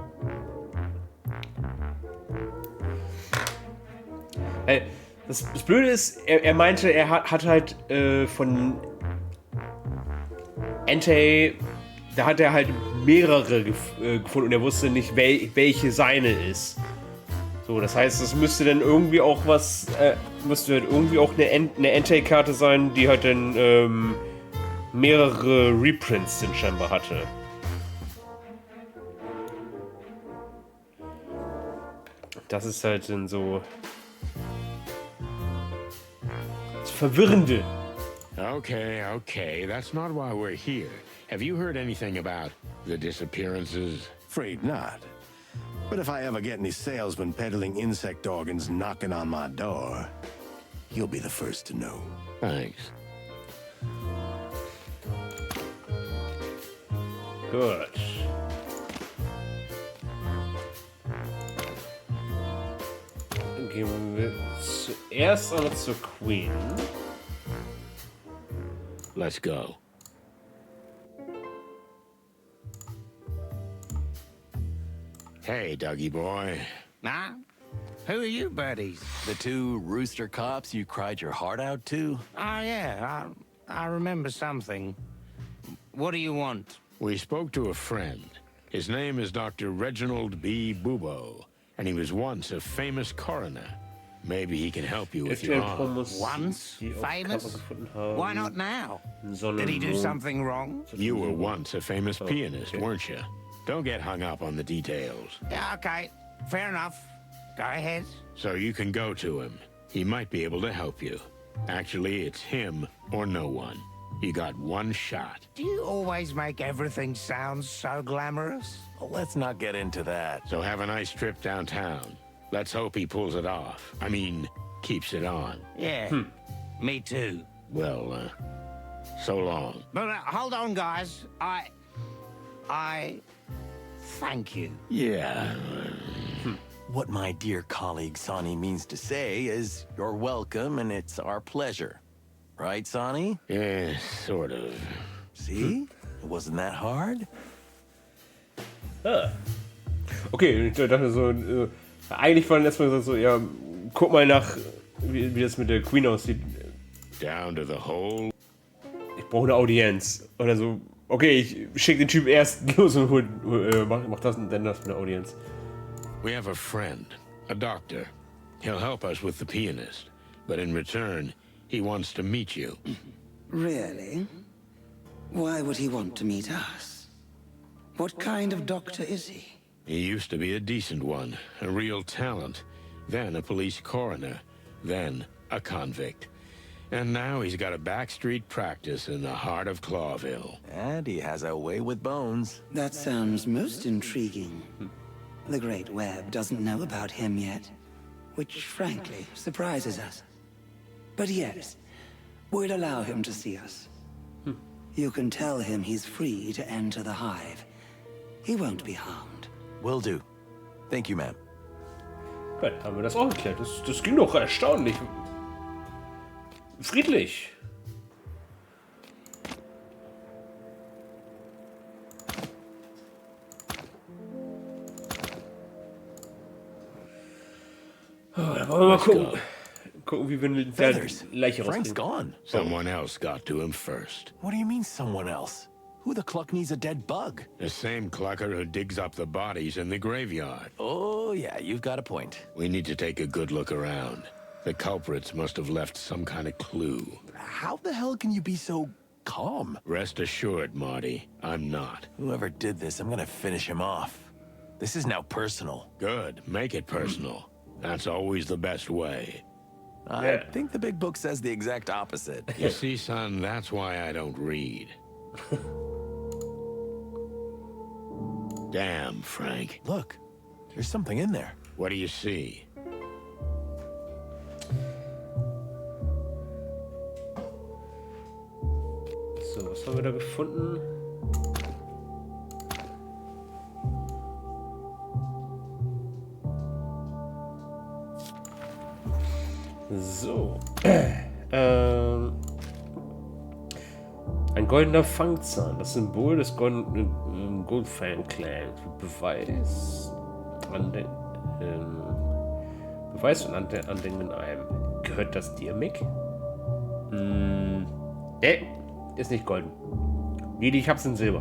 Das Blöde ist, er meinte, er hat halt von Entei, da hat er halt mehrere gefunden und er wusste nicht, welche seine ist. So, das heißt, es müsste dann irgendwie auch was, müsste halt irgendwie auch eine Entei-Karte sein, die halt dann mehrere Reprints den scheinbar hatte. Das ist halt dann so das Verwirrende.
Okay, okay, that's not why we're here. Have you heard anything about the disappearances?
Afraid not. But if I ever get any salesmen peddling insect organs knocking on my door, you'll be the first to know.
Thanks.
Gut. Gehen wir zuerst aber zur Queen.
Let's go. Hey, Dougie boy.
Nah? Who are you, buddies?
The two rooster cops you cried your heart out to?
Oh, yeah, I remember something. What do you want?
We spoke to a friend. His name is Dr. Reginald B. Bubo, and he was once a famous coroner. Maybe he can help you with your arm.
Once? Famous? Why not now? Did he do something wrong?
You were once a famous pianist, weren't you? Don't get hung up on the details.
Yeah, okay. Fair enough. Go ahead.
So you can go to him. He might be able to help you. Actually, it's him or no one. You got one shot.
Do you always make everything sound so glamorous?
Well, let's not get into that.
So have a nice trip downtown. Let's hope he pulls it off. I mean, keeps it on.
Yeah, me too.
Well, so long.
But hold on, guys. I thank you.
Yeah.
What my dear colleague Sonny means to say is you're welcome and it's our pleasure. Right, Sonny?
Yeah, sort of.
See? It wasn't that hard.
Okay, ich dachte so, eigentlich waren erstmal so, ja, guck mal nach, wie das mit der Queen aussieht.
Down to the hole.
Ich brauche eine Audienz. Oder so, okay, ich schicke den Typ erst los und mach das und dann das mit der Audienz.
We have a friend, a doctor. He'll help us with the pianist, but in return, he wants to meet you.
Really? Why would he want to meet us? What kind of doctor is he?
He used to be a decent one, a real talent, then a police coroner, then a convict. And now he's got a backstreet practice in the heart of Clawville.
And he has a way with bones.
That sounds most intriguing. The Great Web doesn't know about him yet, which frankly surprises us. But yes, we'll allow him to see us. You can tell him he's free to enter the hive. He won't be harmed.
Will do. Thank you, ma'am.
Gut, haben wir das auch geklärt. Das ging doch erstaunlich friedlich. Da wollen wir mal gucken, wie wir mit der Leiche
Frank's
rausgehen.
gone.
Someone else got to him first.
What do you mean, someone else? Who the cluck needs a dead bug?
The same clucker who digs up the bodies in the graveyard.
Oh, yeah, you've got a point.
We need to take a good look around. The culprits must have left some kind of clue.
How the hell can you be so calm?
Rest assured, Marty, I'm not.
Whoever did this, I'm gonna finish him off. This is now personal.
Good, make it personal. That's always the best way.
I think the big book says the exact opposite.
You see, son, that's why I don't read. Damn, Frank.
Look, there's something in there.
What do you see?
So, was haben wir da gefunden? So. Ein goldener Fangzahn, das Symbol des Goldfang-Clans. Beweis von Andenken in einem. Gehört das dir, Mick? Ist nicht golden. Nee, ich hab's in Silber.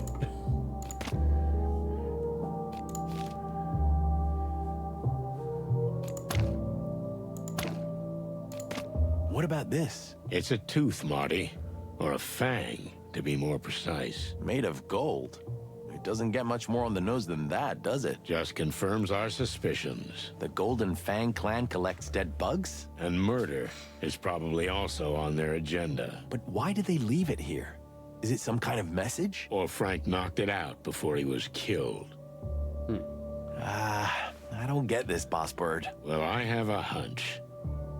What about this?
It's a tooth, Marty. Or a fang. to be more precise.
Made of gold. It doesn't get much more on the nose than that, does it?
Just confirms our suspicions.
The Golden Fang clan collects dead bugs?
And murder is probably also on their agenda.
But why did they leave it here? Is it some kind of message?
Or Frank knocked it out before he was killed.
I don't get this, Boss Bird.
Well, I have a hunch.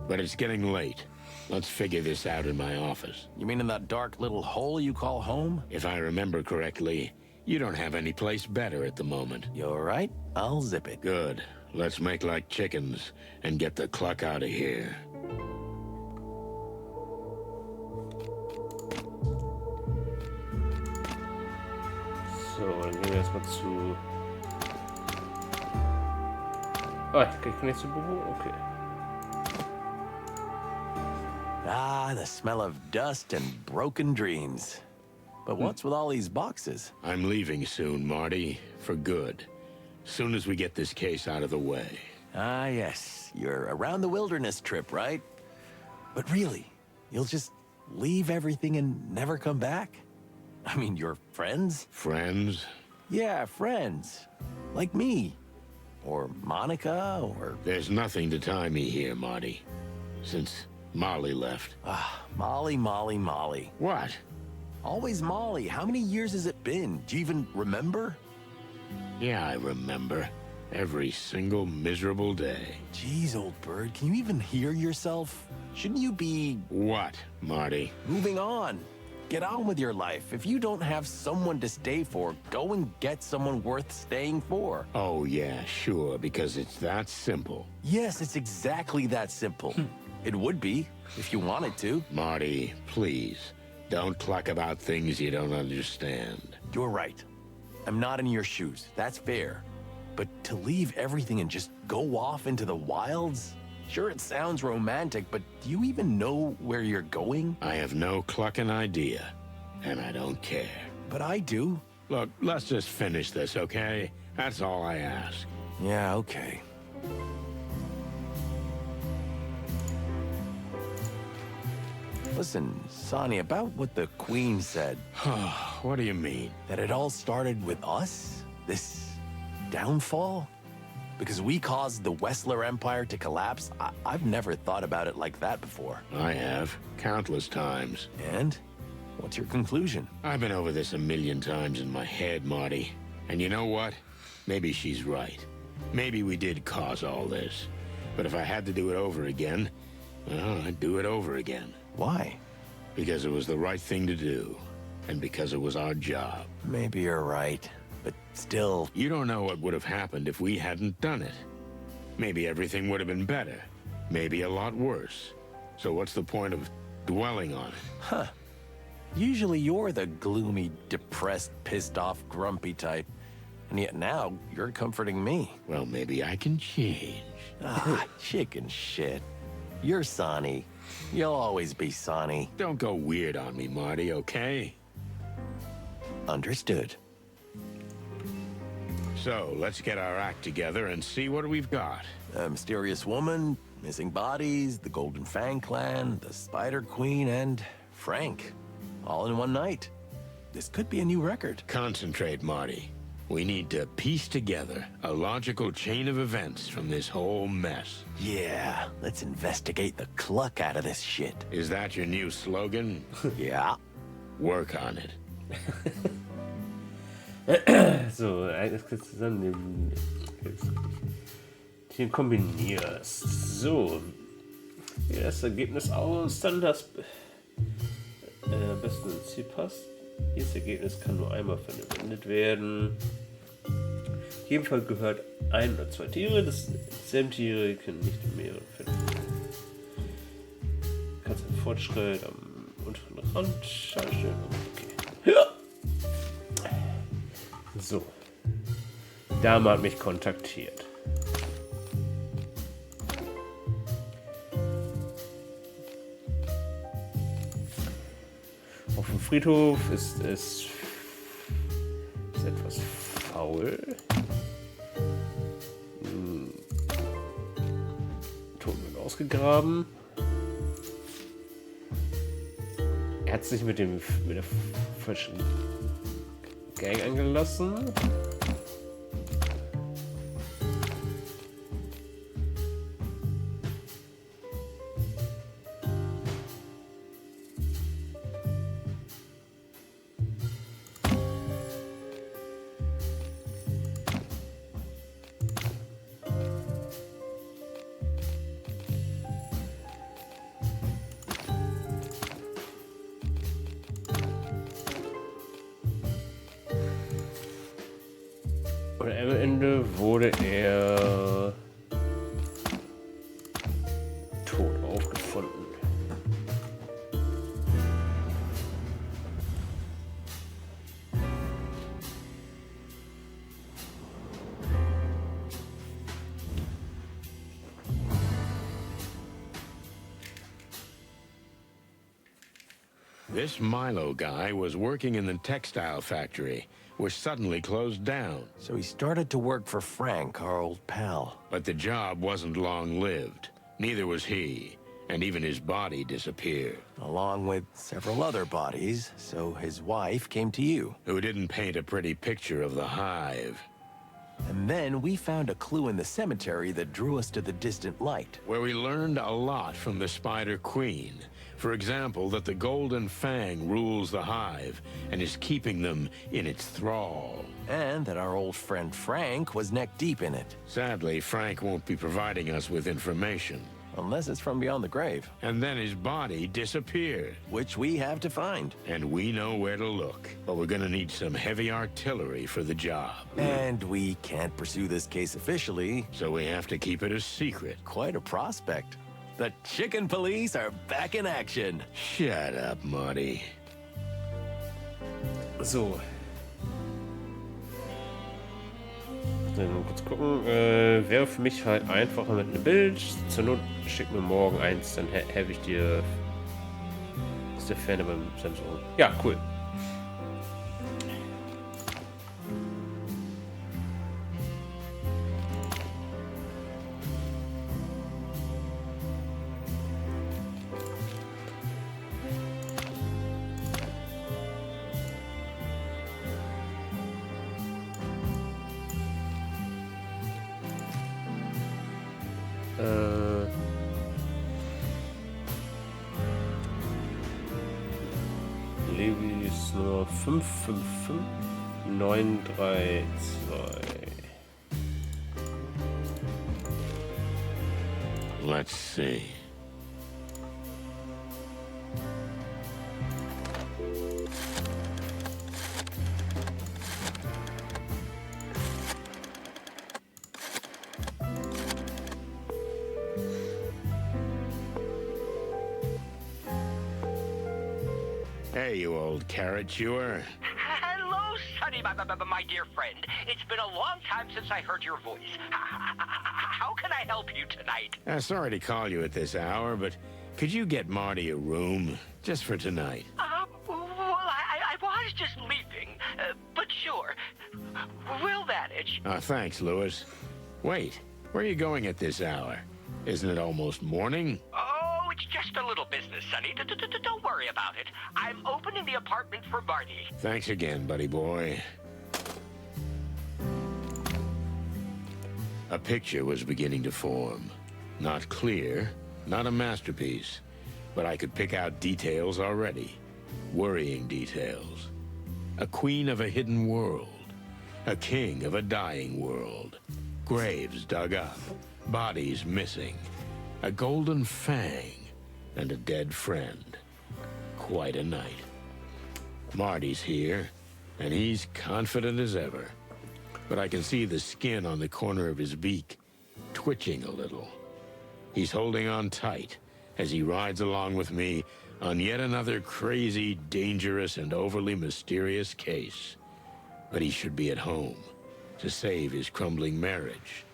But it's getting late. Let's figure this out in my office.
You mean in that dark little hole you call home?
If I remember correctly, you don't have any place better at the moment.
You're right. I'll zip it.
Good. Let's make like chickens and get the cluck out of here.
So, dann gehen wir erstmal zu... Ah, ich kann nicht zum Büro? Okay.
Ah, the smell of dust and broken dreams. But what's with all these boxes?
I'm leaving soon, Marty, for good. Soon as we get this case out of the way.
Ah, yes. You're around the wilderness trip, right? But really, you'll just leave everything and never come back? I mean, you're friends?
Friends?
Yeah, friends. Like me. Or Monica, or...
There's nothing to tie me here, Marty. Since Molly left.
Molly, Molly, Molly.
What?
Always Molly. How many years has it been? Do you even remember?
Yeah, I remember. Every single miserable day.
Jeez, old bird, can you even hear yourself? Shouldn't you be
What, Marty?
moving on? Get on with your life. If you don't have someone to stay for, go and get someone worth staying for.
Oh, yeah, sure, because it's that simple.
Yes, it's exactly that simple. It would be, if you wanted to.
Marty, please, don't cluck about things you don't understand.
You're right. I'm not in your shoes. That's fair. But to leave everything and just go off into the wilds? Sure, it sounds romantic, but do you even know where you're going?
I have no clucking idea, and I don't care.
But I do.
Look, let's just finish this, okay? That's all I ask.
Yeah, okay. Listen, Sonny, about what the Queen said.
What do you mean?
That it all started with us? This downfall? Because we caused the Wessler Empire to collapse? I've never thought about it like that before.
I have, countless times.
And? What's your conclusion?
I've been over this a million times in my head, Marty. And you know what? Maybe she's right. Maybe we did cause all this. But if I had to do it over again, well, I'd do it over again.
Why?
Because it was the right thing to do. And because it was our job.
Maybe you're right. But still...
You don't know what would have happened if we hadn't done it. Maybe everything would have been better. Maybe a lot worse. So what's the point of dwelling on it?
Huh. Usually you're the gloomy, depressed, pissed off, grumpy type. And yet now, you're comforting me.
Well, maybe I can change.
Ah, chicken shit. You're Sonny. You'll always be Sonny.
Don't go weird on me, Marty, okay?
Understood.
So, let's get our act together and see what we've got.
A mysterious woman, missing bodies, the Golden Fang clan, the Spider Queen, and Frank. All in one night. This could be a new record.
Concentrate, Marty. We need to piece together a logical chain of events from this whole mess.
Yeah, let's investigate the cluck out of this shit.
Is that your new slogan?
Yeah.
Work on it.
So, eines kannst du zusammen den kombinierst. So, wie das Ergebnis aus, dann das am besten ins Ziel passt. Dieses Ergebnis kann nur einmal verwendet werden. In jedem Fall gehört ein oder zwei Tiere. Dieselben Tiere können nicht in mehrere verwendet werden. Du kannst einen Fortschritt am unteren Rand schalten. Okay. Ja. So. Dame hat mich kontaktiert. Auf dem Friedhof ist es etwas faul. Toten wird ausgegraben. Er hat sich mit der falschen Gang angelassen. Und am Ende wurde er tot aufgefunden.
This Milo guy was working in the textile factory, which suddenly closed down.
So he started to work for Frank, our old pal.
But the job wasn't long-lived. Neither was he, and even his body disappeared.
Along with several other bodies, so his wife came to you.
Who didn't paint a pretty picture of the hive.
And then we found a clue in the cemetery that drew us to the distant light.
Where we learned a lot from the Spider Queen. For example, that the Golden Fang rules the hive and is keeping them in its thrall.
And that our old friend Frank was neck deep in it.
Sadly, Frank won't be providing us with information.
Unless it's from beyond the grave.
And then his body disappeared.
Which we have to find.
And we know where to look. But we're gonna need some heavy artillery for the job.
And we can't pursue this case officially.
So we have to keep it a secret.
Quite a prospect. The chicken police are back in action.
Shut up, Marty.
So. Dann mal kurz gucken. Wäre für mich halt einfacher mit einem Bild. Zur Not schick mir morgen eins, dann helfe ich dir aus der Ferne beim Samsung. Ja, cool. Levis Nummer 555 932.
Let's see. Hey, you old carrot chewer.
Hello, Sonny, my dear friend. It's been a long time since I heard your voice. How can I help you tonight?
Sorry to call you at this hour, but could you get Marty a room? Just for tonight.
Well, I was just leaving, but sure. We'll manage.
Thanks, Lewis. Wait, where are you going at this hour? Isn't it almost morning?
Oh, it's just a little business, Sonny. Don't worry about it. I'm opening the apartment for Marty.
Thanks again, buddy boy. A picture was beginning to form. Not clear, not a masterpiece, but I could pick out details already. Worrying details. A queen of a hidden world. A king of a dying world. Graves dug up. Bodies missing. A golden fang. And a dead friend. Quite a night. Marty's here, and he's confident as ever. But I can see the skin on the corner of his beak twitching a little. He's holding on tight as he rides along with me on yet another crazy, dangerous, and overly mysterious case. But he should be at home to save his crumbling marriage.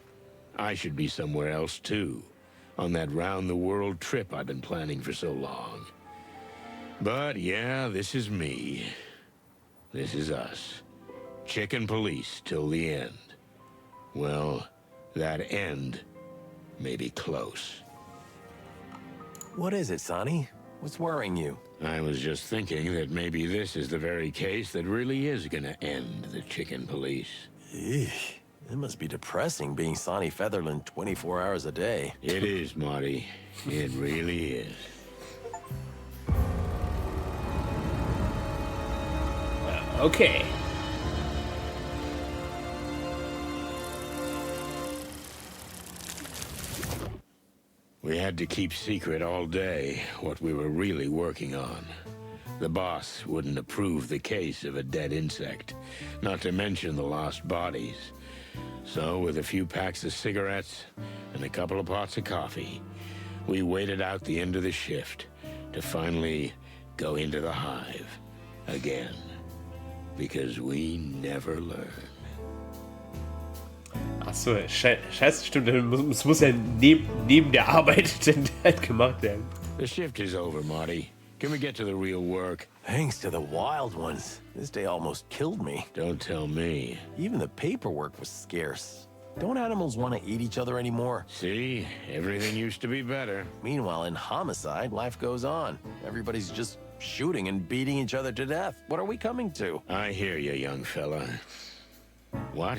I should be somewhere else, too, on that round-the-world trip I've been planning for so long. But yeah, this is me. This is us. Chicken police till the end. Well, that end may be close.
What is it, Sonny? What's worrying you?
I was just thinking that maybe this is the very case that really is gonna end the chicken police.
Eesh. It must be depressing being Sonny Featherland 24 hours a day.
It is, Marty. It really is.
Okay.
We had to keep secret all day what we were really working on. The boss wouldn't approve the case of a dead insect, not to mention the lost bodies. So, with a few packs of cigarettes and a couple of pots of coffee, we waited out the end of the shift to finally go into the hive again. Because we never learn.
Achso, scheiße, stimmt. Es muss ja neben der Arbeit denn halt gemacht werden.
The shift is over, Marty. Can we get to the real work?
Thanks to the wild ones. This day almost killed me.
Don't tell me.
Even the paperwork was scarce. Don't animals want to eat each other anymore?
See? Everything used to be better.
Meanwhile, in homicide, life goes on. Everybody's just shooting and beating each other to death. What are we coming to?
I hear you, young fella. What?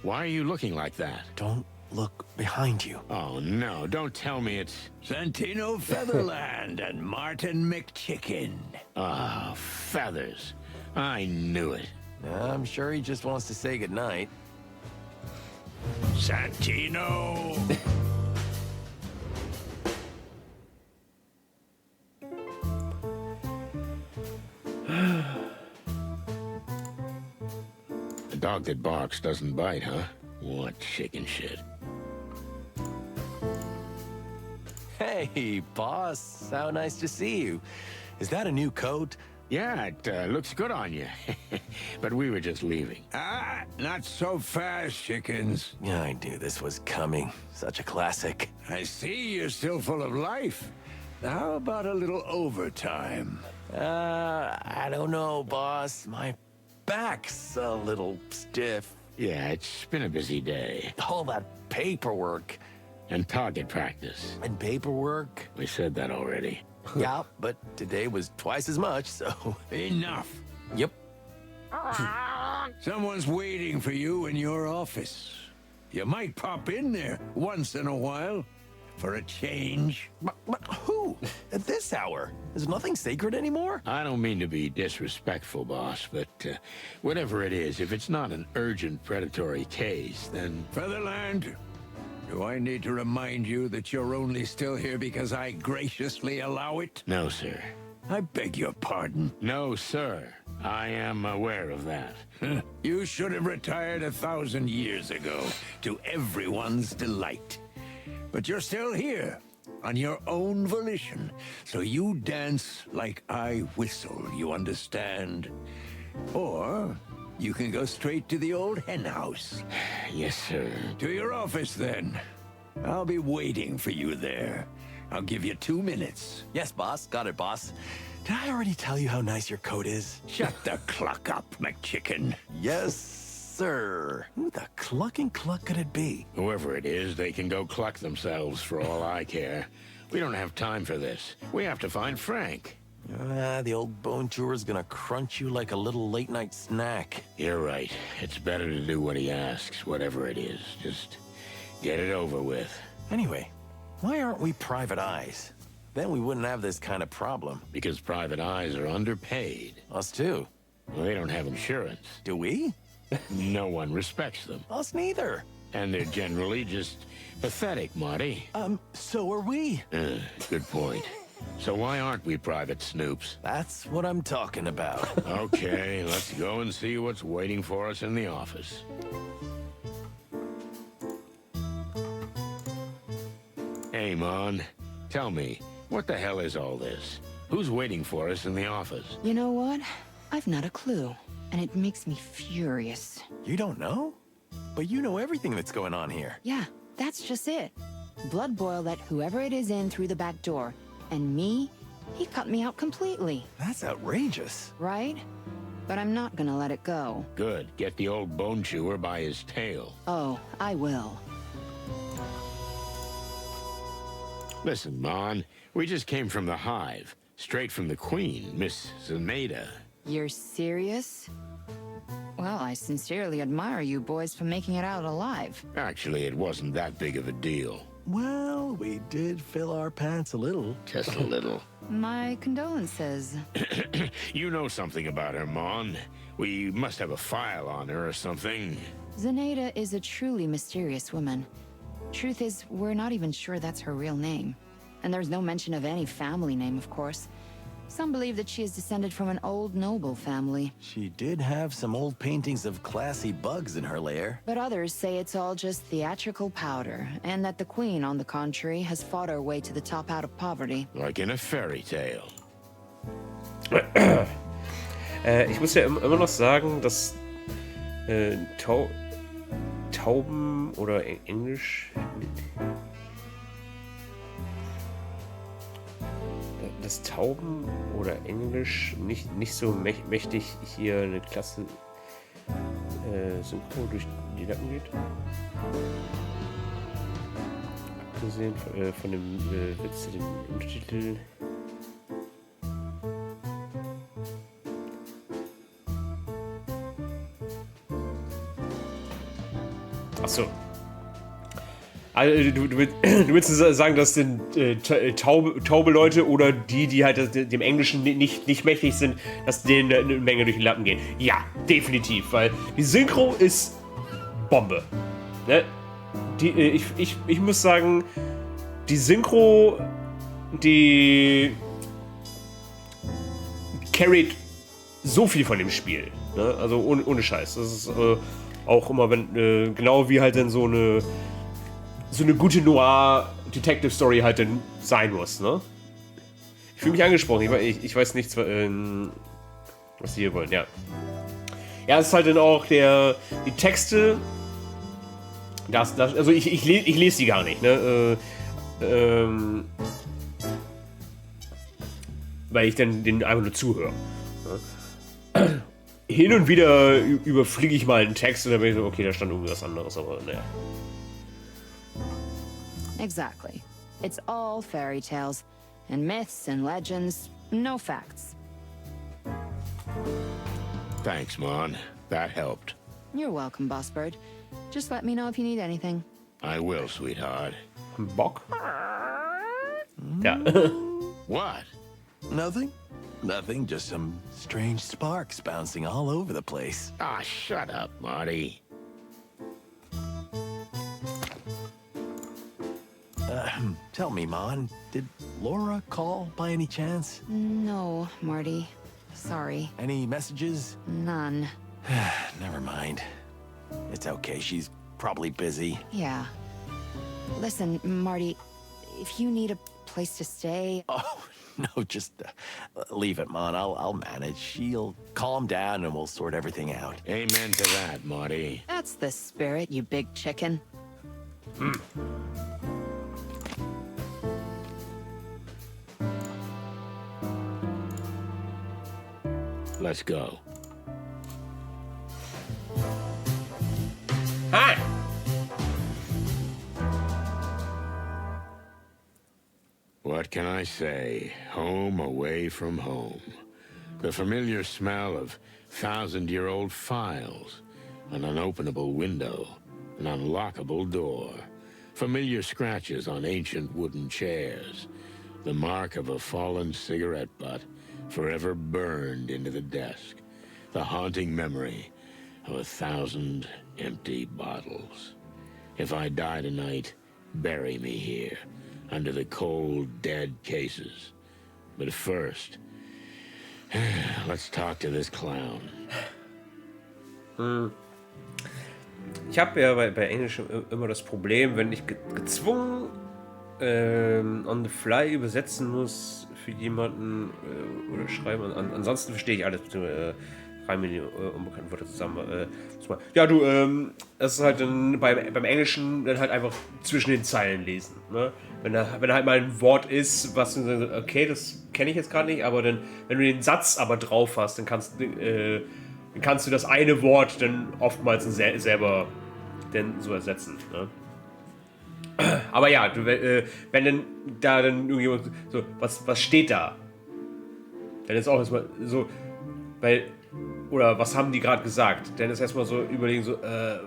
Why are you looking like that?
Don't look behind you.
Oh, no, don't tell me it's...
Santino Featherland and Martin McChicken.
Ah, feathers. I knew it.
I'm sure he just wants to say goodnight.
Santino!
The dog that barks doesn't bite, huh? What chicken shit.
Hey, boss. How nice to see you. Is that a new coat?
Yeah, it looks good on you. But we were just leaving.
Ah, not so fast, chickens.
Yeah, I knew this was coming. Such a classic.
I see you're still full of life. How about a little overtime?
I don't know, boss. My back's a little stiff.
Yeah, it's been a busy day.
All that paperwork.
And target practice.
And paperwork.
We said that already.
Yeah, but today was twice as much, so...
Enough.
Yep.
Someone's waiting for you in your office. You might pop in there once in a while for a change.
But who? At this hour? Is nothing sacred anymore?
I don't mean to be disrespectful, boss, but whatever it is, if it's not an urgent predatory case, then...
Featherland, do I need to remind you that you're only still here because I graciously allow it?
No, sir.
I beg your pardon.
No, sir. I am aware of that.
You should have retired 1,000 years ago, to everyone's delight. But you're still here, on your own volition. So you dance like I whistle, you understand? Or you can go straight to the old hen house.
Yes, sir.
To your office, then. I'll be waiting for you there. I'll give you 2 minutes.
Yes, boss. Got it, boss. Did I already tell you how nice your coat is?
Shut the cluck up, McChicken.
Yes, sir. Who the clucking cluck could it be?
Whoever it is, they can go cluck themselves for all I care. We don't have time for this. We have to find Frank.
The old bone chewer's gonna crunch you like a little late-night snack.
You're right. It's better to do what he asks, whatever it is. Just get it over with.
Anyway, why aren't we private eyes? Then we wouldn't have this kind of problem.
Because private eyes are underpaid.
Us too.
Well, they don't have insurance.
Do we?
No one respects them.
Us neither.
And they're generally just pathetic, Marty.
So are we.
Good point. So why aren't we private snoops?
That's what I'm talking about.
Okay, let's go and see what's waiting for us in the office. Hey, Mon, tell me, what the hell is all this? Who's waiting for us in the office?
You know what? I've not a clue, and it makes me furious.
You don't know? But you know everything that's going on here.
Yeah, that's just it. Blood Boyle let whoever it is in through the back door. And me? He cut me out completely.
That's outrageous.
Right? But I'm not gonna let it go.
Good. Get the old bone chewer by his tail.
Oh, I will.
Listen, Mon, we just came from the hive. Straight from the queen, Miss Zenaida.
You're serious? Well, I sincerely admire you boys for making it out alive.
Actually, it wasn't that big of a deal.
Well, we did fill our pants a little.
Just a little.
My condolences.
You know something about her, Mon. We must have a file on her or something.
Zenaida is a truly mysterious woman. Truth is, we're not even sure that's her real name. And there's no mention of any family name, of course. Some believe that she is descended from an old noble family.
She did have some old paintings of classy bugs in her lair.
But others say it's all just theatrical powder, and that the queen, on the contrary, has fought her way to the top out of poverty.
Like in a fairy tale.
Ich muss ja immer noch sagen, dass Tauben oder Englisch... Dass Tauben oder Englisch nicht so mächtig hier eine Klasse Synchro durch die Lappen geht. Abgesehen von dem Witz, dem Untertitel. Achso. Also, du willst sagen, dass denn taube Leute oder die halt dem Englischen nicht mächtig sind, dass denen eine Menge durch die Lappen gehen? Ja, definitiv, weil die Synchro ist Bombe. Ne? Ich muss sagen, die Synchro, die carried so viel von dem Spiel. Ne? Also ohne Scheiß. Das ist auch immer, wenn genau wie halt dann so eine gute Noir-Detective-Story halt dann sein muss, ne? Ich fühle mich angesprochen, ich weiß nichts, was sie hier wollen, ja. Ja, es ist halt dann auch die Texte, also ich lese die gar nicht, ne? Weil ich dann den einfach nur zuhöre. Ne? Hin und wieder überfliege ich mal einen Text und dann bin ich so, okay, da stand irgendwie was anderes, aber naja.
Exactly. It's all fairy tales, and myths and legends, no facts.
Thanks, Mon. That helped.
You're welcome, Boss Bird. Just let me know if you need anything.
I will, sweetheart.
Bock? Ja.
What?
Nothing? Nothing, just some strange sparks bouncing all over the place.
Ah, shut up, Marty.
Tell me, Mon, did Laura call by any chance?
No, Marty. Sorry.
Any messages?
None.
Never mind. It's okay, she's probably busy.
Yeah. Listen, Marty, if you need a place to stay...
Oh, no, just leave it, Mon. I'll manage. She'll calm down and we'll sort everything out.
Amen to that, Marty.
That's the spirit, you big chicken.
Let's go.
Hi!
What can I say? Home away from home. The familiar smell of thousand-year-old files. An unopenable window. An unlockable door. Familiar scratches on ancient wooden chairs. The mark of a fallen cigarette butt. Forever burned into the desk. The haunting memory of 1,000 empty bottles. If I die tonight, bury me here, under the cold, dead cases. But first, let's talk to this clown.
Ich habe ja bei Englisch immer das Problem, wenn ich gezwungen on the fly übersetzen muss für jemanden oder schreiben. Ansonsten verstehe ich alles, rein mit den unbekannten Wörtern zusammen. Ja, du, das ist halt dann beim Englischen dann halt einfach zwischen den Zeilen lesen. Ne? Wenn da halt mal ein Wort ist, was du sagst, okay, das kenne ich jetzt gerade nicht, aber dann, wenn du den Satz aber drauf hast, dann kannst du das eine Wort dann oftmals selber dann so ersetzen. Ne? Aber ja, wenn dann da dann irgendjemand so, was steht da? Dann ist auch erstmal so, weil, oder was haben die gerade gesagt? Dann ist erstmal so überlegen, so,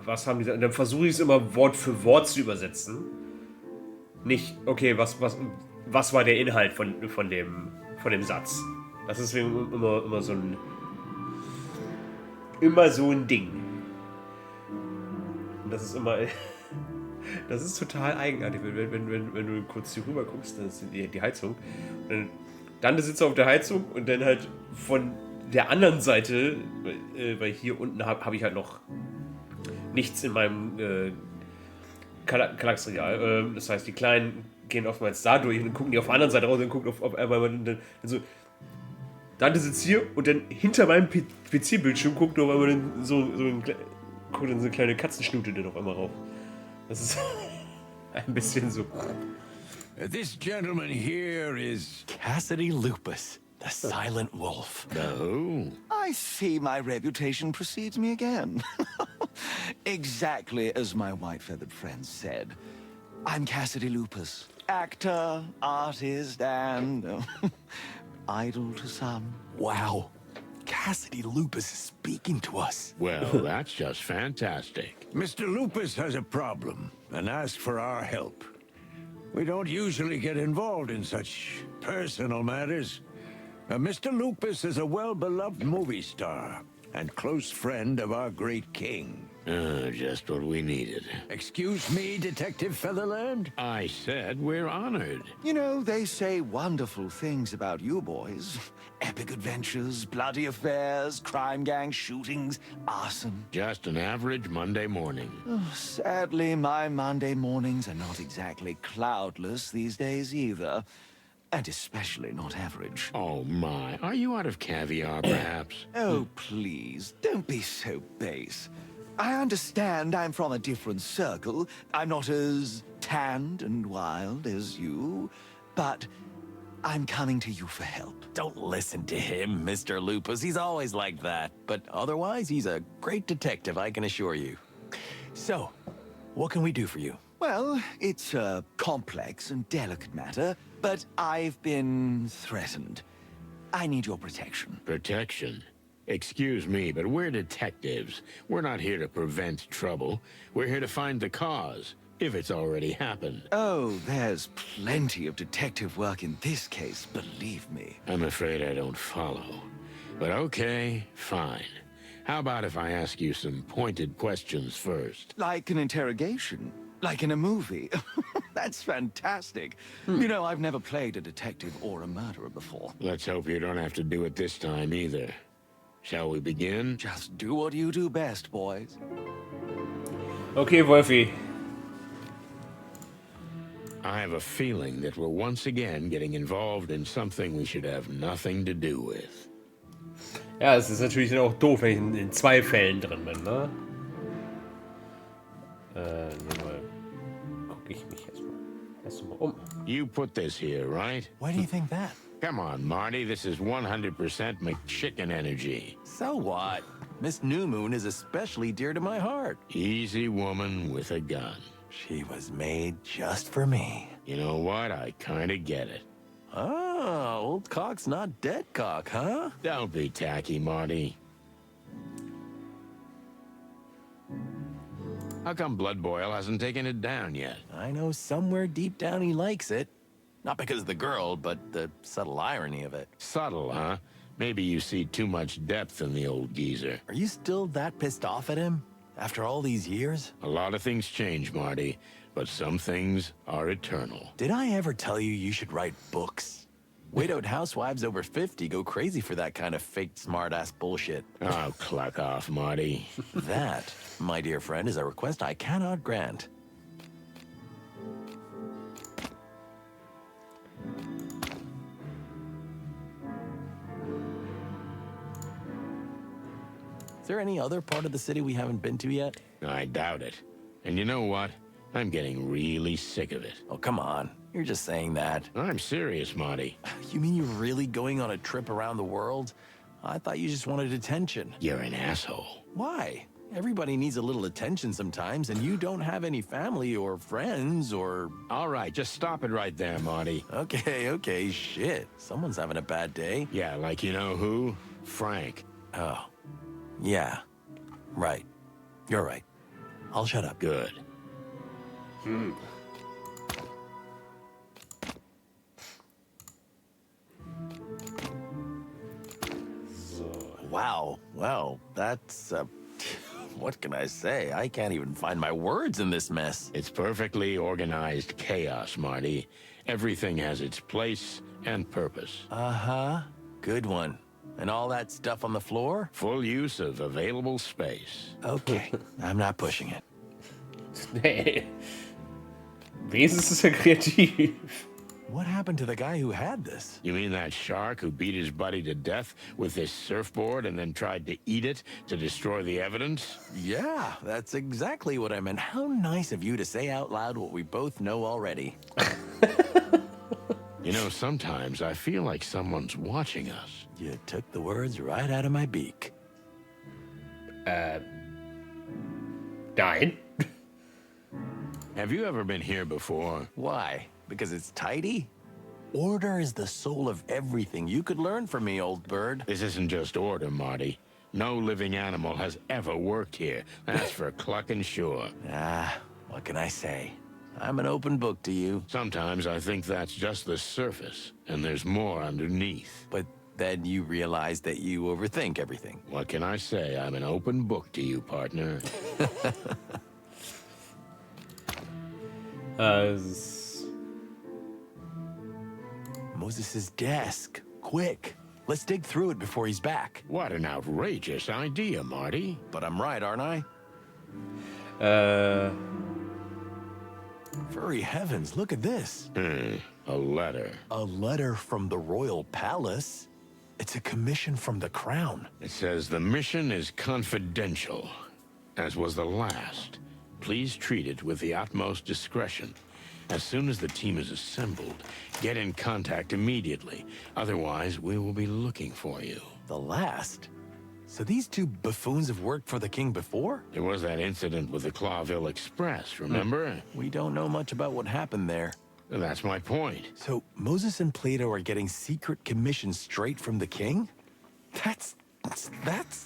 was haben die gesagt? Und dann versuche ich es immer Wort für Wort zu übersetzen. Nicht, okay, was war der Inhalt von dem Satz? Das ist immer so ein Ding. Und das ist immer. Das ist total eigenartig, wenn du kurz hier rüber guckst, dann ist die Heizung. Und dann sitzt du auf der Heizung und dann halt von der anderen Seite, weil hier unten hab ich halt noch nichts in meinem Kallaxregal. Das heißt, die Kleinen gehen oftmals da durch und dann gucken die auf der anderen Seite raus und gucken auf einmal dann so. Dante sitzt hier und dann hinter meinem PC-Bildschirm guckt auf einmal dann so eine kleine Katzenschnute dann auf einmal rauf. Das ist ein bisschen so.
This gentleman here is
Cassidy Lupus, the silent wolf.
Oh.
I see my reputation precedes me again. Exactly as my white-feathered friend said. I'm Cassidy Lupus, actor, artist, and idol to some.
Wow. Cassidy Lupus is speaking to us.
Well, that's just fantastic.
Mr. Lupus has a problem and asked for our help. We don't usually get involved in such personal matters. Mr. Lupus is a well-beloved movie star and close friend of our great king.
Just what we needed.
Excuse me, Detective Featherland?
I said we're honored.
You know, they say wonderful things about you boys. Epic adventures, bloody affairs, crime gang shootings, arson.
Just an average Monday morning.
Sadly, my Monday mornings are not exactly cloudless these days either. And especially not average.
Oh my, are you out of caviar perhaps?
Oh, please, don't be so base. I understand I'm from a different circle. I'm not as tanned and wild as you, but I'm coming to you for help.
Don't listen to him, Mr. Lupus. He's always like that. But otherwise, he's a great detective, I can assure you. So, what can we do for you?
Well, it's a complex and delicate matter, but I've been threatened. I need your protection.
Protection? Excuse me, but we're detectives. We're not here to prevent trouble. We're here to find the cause, if it's already happened.
Oh, there's plenty of detective work in this case, believe me.
I'm afraid I don't follow. But okay, fine. How about if I ask you some pointed questions first?
Like an interrogation? Like in a movie? That's fantastic. You know, I've never played a detective or a murderer before.
Let's hope you don't have to do it this time either. Shall we begin?
Just do what you do best, boys.
Okay, Wolfie.
I have a feeling that we're once again getting involved in something we should have nothing to do with.
Ja, es ist natürlich dann auch doof, wenn ich in 2 Fällen drin bin, ne? Hier mal gucke ich mich erstmal um.
You put this here, right?
Why do you think that?
Come on, Marty. This is 100% McChicken energy.
So what? Miss New Moon is especially dear to my heart.
Easy woman with a gun.
She was made just for me.
You know what? I kind of get it.
Ah, old cock's not dead cock, huh?
Don't be tacky, Marty. How come Blood Boil hasn't taken it down yet?
I know somewhere deep down he likes it. Not because of the girl, but the subtle irony of it.
Subtle, huh? Maybe you see too much depth in the old geezer.
Are you still that pissed off at him? After all these years?
A lot of things change, Marty, but some things are eternal.
Did I ever tell you you should write books? Widowed housewives over 50 go crazy for that kind of faked smart-ass bullshit.
Oh, cluck off, Marty.
That, my dear friend, is a request I cannot grant. Is there any other part of the city we haven't been to yet?
I doubt it. And you know what? I'm getting really sick of it.
Oh, come on. You're just saying that.
I'm serious, Marty.
You mean you're really going on a trip around the world? I thought you just wanted attention.
You're an asshole.
Why? Everybody needs a little attention sometimes, and you don't have any family or friends or...
All right, just stop it right there, Marty.
Okay, shit. Someone's having a bad day.
Yeah, like you know who? Frank.
Oh. Yeah. Right. You're right. I'll shut up.
Good.
Wow. Well, that's, what can I say? I can't even find my words in this mess.
It's perfectly organized chaos, Marty. Everything has its place and purpose.
Uh-huh. Good one. And all that stuff on the floor?
Full use of available space.
Okay. I'm not pushing it.
Nee. Wenigstens ist er kreativ.
What happened to the guy who had this?
You mean that shark who beat his buddy to death with this surfboard and then tried to eat it to destroy the evidence?
Yeah, that's exactly what I meant. How nice of you to say out loud what we both know already.
You know, sometimes I feel like someone's watching us.
You took the words right out of my beak.
Nein.
Have you ever been here before?
Why? Because it's tidy? Order is the soul of everything. You could learn from me, old bird.
This isn't just order, Marty. No living animal has ever worked here. That's for clucking sure.
What can I say? I'm an open book to you.
Sometimes I think that's just the surface, and there's more underneath.
But then you realize that you overthink everything.
What can I say? I'm an open book to you, partner.
Moses's desk. Quick. Let's dig through it before he's back.
What an outrageous idea, Marty.
But I'm right, aren't I? Furry heavens, look at this.
A letter.
A letter from the royal palace. It's a commission from the crown.
It says the mission is confidential, as was the last. Please treat it with the utmost discretion. As soon as the team is assembled, get in contact immediately. Otherwise, we will be looking for you.
The last? So these two buffoons have worked for the king before?
There was that incident with the Clawville Express, remember?
We don't know much about what happened there.
That's my point.
So Moses and Plato are getting secret commissions straight from the king? That's...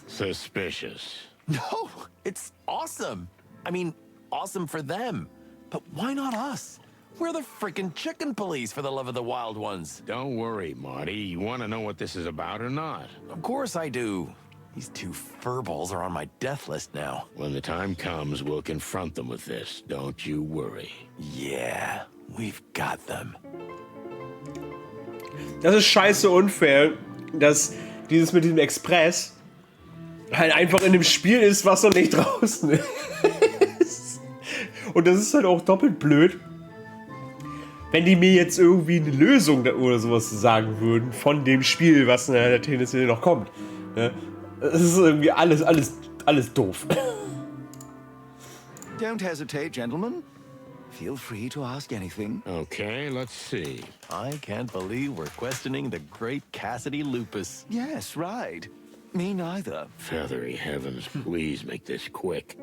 Suspicious.
No, it's awesome. I mean, awesome for them. But why not us? We're the freaking chicken police, for the love of the wild ones.
Don't worry, Marty. You want to know what this is about or not?
Of course I do. These two furballs are on my death list now.
When the time comes, we'll confront them with this. Don't you worry.
Yeah, we've got them.
Das ist scheiße unfair, dass dieses mit dem Express halt einfach in dem Spiel ist, was noch nicht draußen ist. Und das ist halt auch doppelt blöd, wenn die mir jetzt irgendwie eine Lösung oder sowas sagen würden von dem Spiel, was in der Tennisserie noch kommt. Ja, das ist irgendwie alles doof.
Don't hesitate, gentlemen. Feel free to ask anything.
Okay, let's see.
I can't believe we're questioning the great Cassidy Lupus.
Yes, right. Me neither.
Feathery heavens, please make this quick.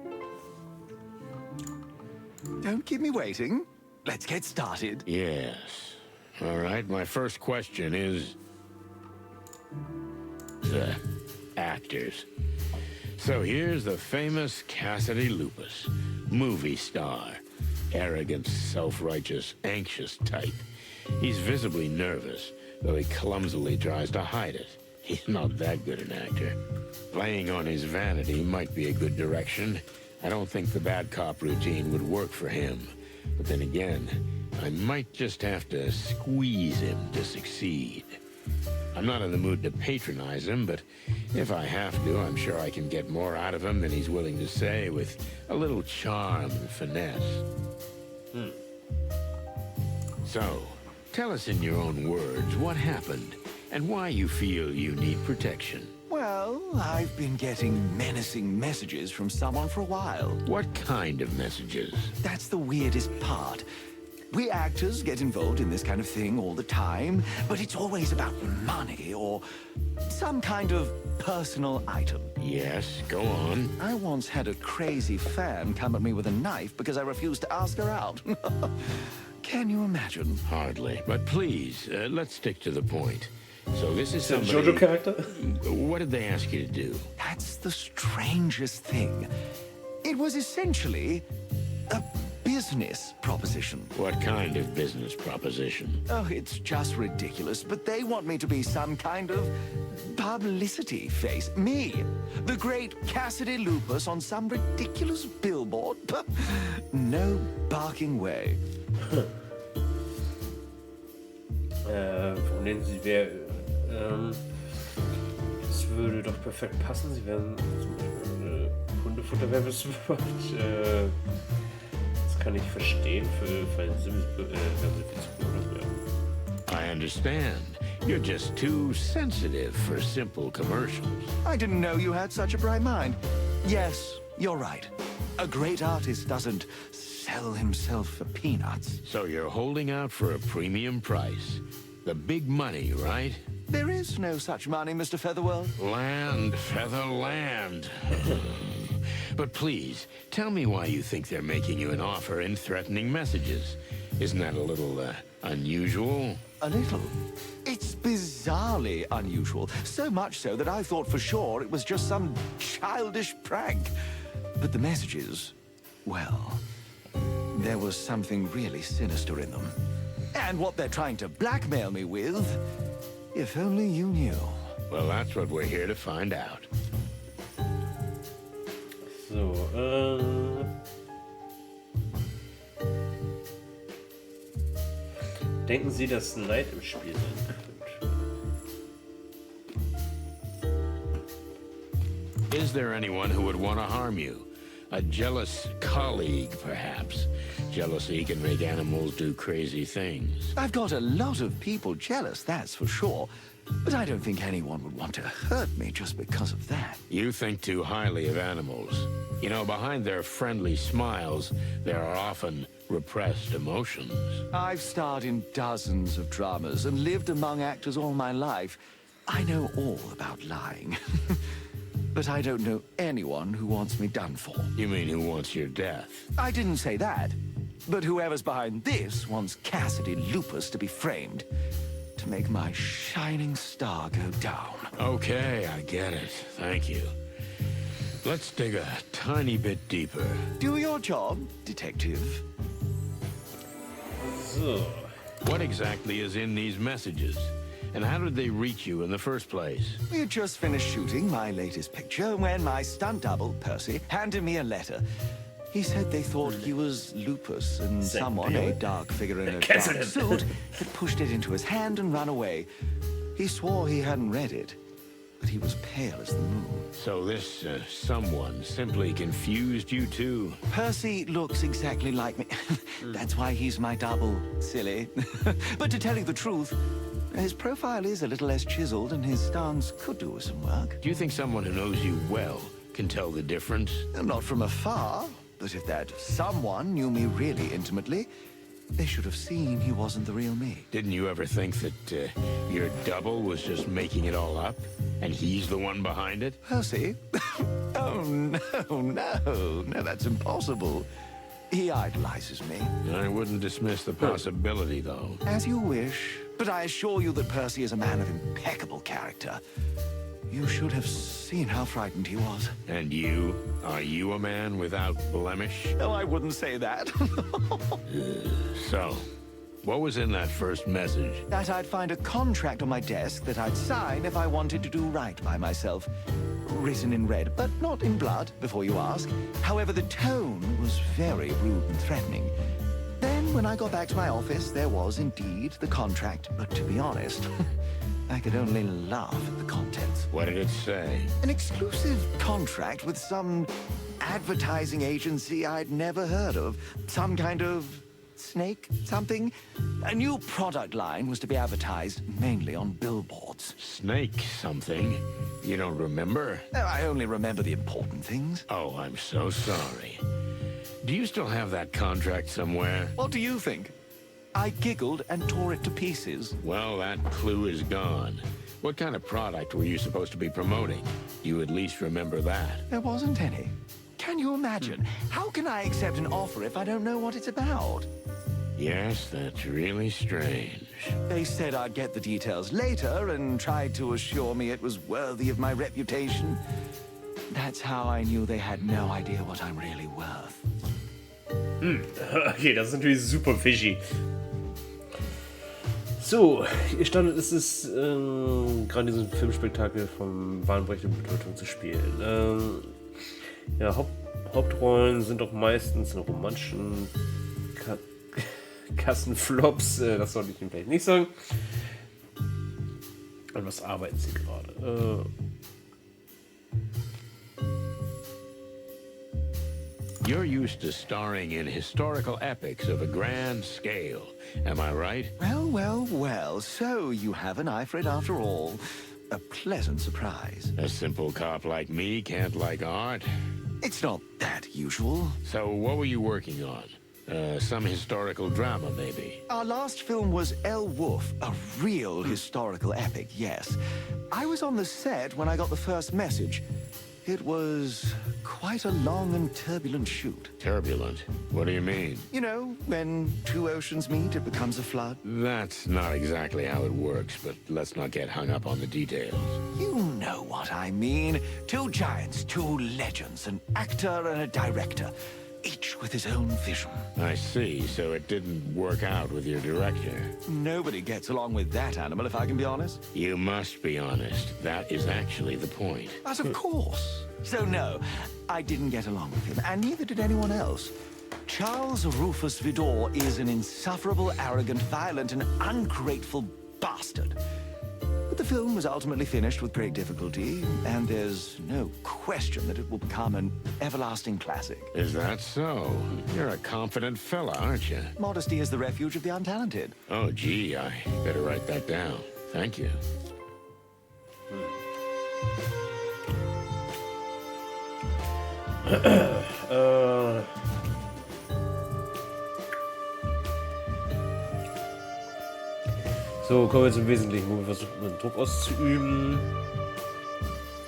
Don't keep me waiting. Let's get started.
Yes. All right, my first question is... actors. So here's the famous Cassidy Lupus, movie star. Arrogant, self-righteous, anxious type. He's visibly nervous, though he clumsily tries to hide it. He's not that good an actor. Playing on his vanity might be a good direction. I don't think the bad cop routine would work for him. But then again, I might just have to squeeze him to succeed. I'm not in the mood to patronize him, but if I have to, I'm sure I can get more out of him than he's willing to say with a little charm and finesse. So, tell us in your own words what happened and why you feel you need protection.
Well, I've been getting menacing messages from someone for a while.
What kind of messages?
That's the weirdest part. We actors get involved in this kind of thing all the time, but it's always about money or some kind of personal item.
Yes, go on.
I once had a crazy fan come at me with a knife because I refused to ask her out. Can you imagine?
Hardly. But please, let's stick to the point. So this is
Ist der
somebody...
Jojo-Charakter?
What did they ask you to do?
That's the strangest thing. It was essentially a business proposition.
What kind of business proposition?
Oh, it's just ridiculous, but they want me to be some kind of publicity face. Me, the great Cassidy Lupus on some ridiculous billboard. No barking way.
Warum nennen Sie wer? Das würde doch perfekt passen. Sie wären zum Beispiel Hundefutter-Werbespot. Das kann ich verstehen für einen Sims, wenn Sie viel zu tun haben.
I understand. You're just too sensitive for simple commercials.
I didn't know you had such a bright mind. Yes, you're right. A great artist doesn't sell himself for peanuts.
So you're holding out for a premium price. The big money, right?
There is no such money, Mr. Featherwell.
Land, feather, land. But please, tell me why you think they're making you an offer in threatening messages. Isn't that a little, unusual?
A little. It's bizarrely unusual. So much so that I thought for sure it was just some childish prank. But the messages, well, there was something really sinister in them. And what they're trying to blackmail me with, if only you knew.
Well, that's what we're here to find out.
So, denken Sie, dass Leid im Spiel sein könnte?
Is there anyone who would want to harm you? A jealous colleague, perhaps. Jealousy can make animals do crazy things.
I've got a lot of people jealous, that's for sure. But I don't think anyone would want to hurt me just because of that.
You think too highly of animals. You know, behind their friendly smiles, there are often repressed emotions.
I've starred in dozens of dramas and lived among actors all my life. I know all about lying. But I don't know anyone who wants me done for.
You mean who wants your death?
I didn't say that. But whoever's behind this wants Cassidy Lupus to be framed. To make my shining star go down.
Okay, I get it. Thank you. Let's dig a tiny bit deeper.
Do your job, detective.
So.
What exactly is in these messages? And how did they reach you in the first place?
We had just finished shooting my latest picture when my stunt double, Percy, handed me a letter. He said they thought he was Lupus and someone, a dark figure in a dark suit, had pushed it into his hand and run away. He swore he hadn't read it, but he was pale as the moon.
So this someone simply confused you two?
Percy looks exactly like me. That's why he's my double, silly. But to tell you the truth, his profile is a little less chiseled and his stance could do with some work.
Do you think someone who knows you well can tell the difference?
Not from afar, but if that someone knew me really intimately, they should have seen he wasn't the real me.
Didn't you ever think that your double was just making it all up? And he's the one behind it?
Percy? Oh, no, that's impossible. He idolizes me.
I wouldn't dismiss the possibility, though.
As you wish. But I assure you that Percy is a man of impeccable character. You should have seen how frightened he was.
And you? Are you a man without blemish?
No, I wouldn't say that.
So, what was in that first message?
That I'd find a contract on my desk that I'd sign if I wanted to do right by myself. Written in red, but not in blood, before you ask. However, the tone was very rude and threatening. Then, when I got back to my office, there was indeed the contract. But to be honest, I could only laugh at the contents.
What did it say?
An exclusive contract with some advertising agency I'd never heard of. Some kind of snake something. A new product line was to be advertised mainly on billboards.
Snake something? You don't remember?
I only remember the important things.
Oh, I'm so sorry. Do you still have that contract somewhere?
What do you think? I giggled and tore it to pieces.
Well, that clue is gone. What kind of product were you supposed to be promoting? You at least remember that.
There wasn't any. Can you imagine? How can I accept an offer if I don't know what it's about?
Yes, that's really strange.
They said I'd get the details later and tried to assure me it was worthy of my reputation. That's how I knew they had no idea what I'm really worth.
Okay, das ist natürlich super fishy. So, ihr standet ist es, gerade diesen Filmspektakel vom bahnbrechenden Bedeutung zu spielen. Ja, Hauptrollen sind doch meistens in romantischen Kassenflops, das sollte ich Ihnen vielleicht nicht sagen. An was arbeiten Sie gerade?
You're used to starring in historical epics of a grand scale, am I right?
Well, well, well, so you have an eye for it after all. A pleasant surprise.
A simple cop like me can't like art.
It's not that usual.
So what were you working on? Some historical drama, maybe?
Our last film was El Wolf, a real historical epic, yes. I was on the set when I got the first message. It was quite a long and turbulent shoot.
Turbulent? What do you mean?
You know, when two oceans meet, it becomes a flood.
That's not exactly how it works, but let's not get hung up on the details.
You know what I mean. Two giants, two legends, an actor and a director, each with his own vision.
I see, so it didn't work out with your director.
Nobody gets along with that animal, if I can be honest.
You must be honest. That is actually the point.
But of course. So no, I didn't get along with him, and neither did anyone else. Charles Rufus Vidor is an insufferable, arrogant, violent, and ungrateful bastard. But the film was ultimately finished with great difficulty, and there's no question that it will become an everlasting classic.
Is that so? You're a confident fella, aren't you?
Modesty is the refuge of the untalented.
Oh, gee, I better write that down. Thank you.
So, kommen wir zum Wesentlichen, wo wir versuchen, Druck auszuüben.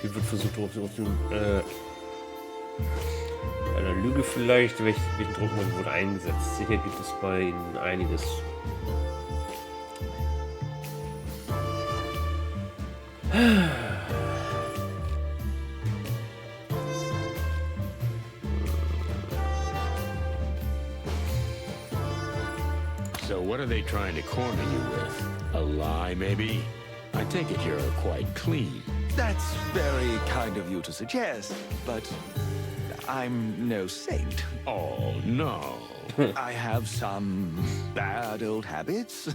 Hier wird versucht, Druck auszuüben. Einer Lüge vielleicht, welchen Druckmittel wurde eingesetzt. Sicher gibt es bei Ihnen einiges.
So what are they trying to corner you with? A lie, maybe? I take it you're quite clean.
That's very kind of you to suggest, but I'm no saint.
Oh, no.
I have some bad old habits,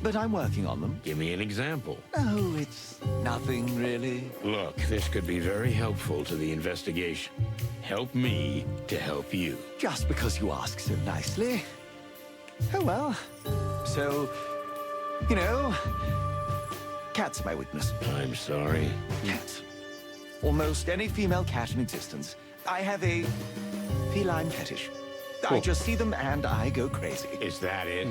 but I'm working on them.
Give me an example.
Oh, it's nothing really.
Look, this could be very helpful to the investigation. Help me to help you.
Just because you ask so nicely. Oh, well. So, you know, cat's my weakness.
I'm sorry.
Cats. Almost any female cat in existence. I have a feline fetish. I just see them and I go crazy.
Is that it?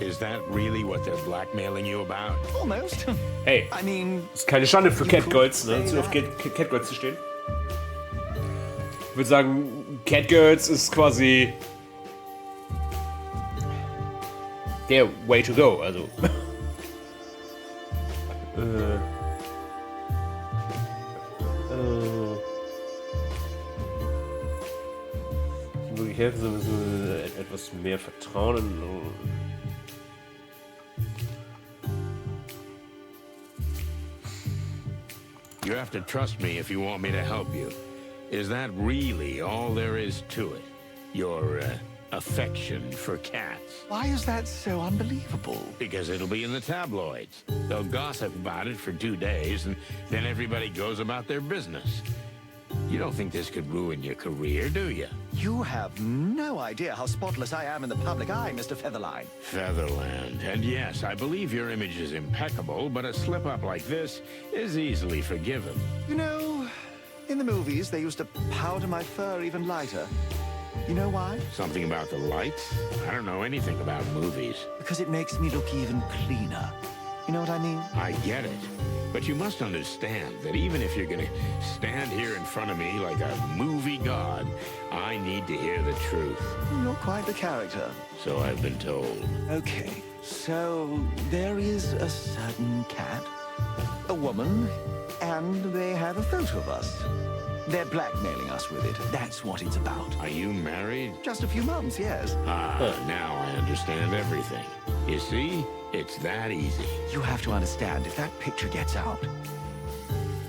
Is that really what they're blackmailing you about?
Almost.
Hey,
I mean,
ist keine Schande für Catgirls, ne? Auf Catgirls zu stehen. Ich würde sagen, Catgirls ist quasi der way to go, also. Wirklich helfen, so müssen wir etwas mehr Vertrauen.
You have to trust me if you want me to help you. Is that really all there is to it? Your affection for cats?
why is that so unbelievable?
Because it'll be in the tabloids. They'll gossip about it for 2 days, and then everybody goes about their business. You don't think this could ruin your career, do you?
You have no idea how spotless I am in the public eye, Mr. Featherline.
Featherland. And yes, I believe your image is impeccable, but a slip-up like this is easily forgiven.
You know, in the movies, they used to powder my fur even lighter. You know why?
Something about the lights? I don't know anything about movies.
Because it makes me look even cleaner. You know what I mean?
I get it. But you must understand that even if you're gonna stand here in front of me like a movie god, I need to hear the truth.
You're quite the character.
So I've been told.
Okay, so there is a certain cat, a woman, and they have a photo of us. They're blackmailing us with it. That's what it's about.
Are you married?
Just a few months, yes.
Now I understand everything. You see? It's that easy.
You have to understand, if that picture gets out...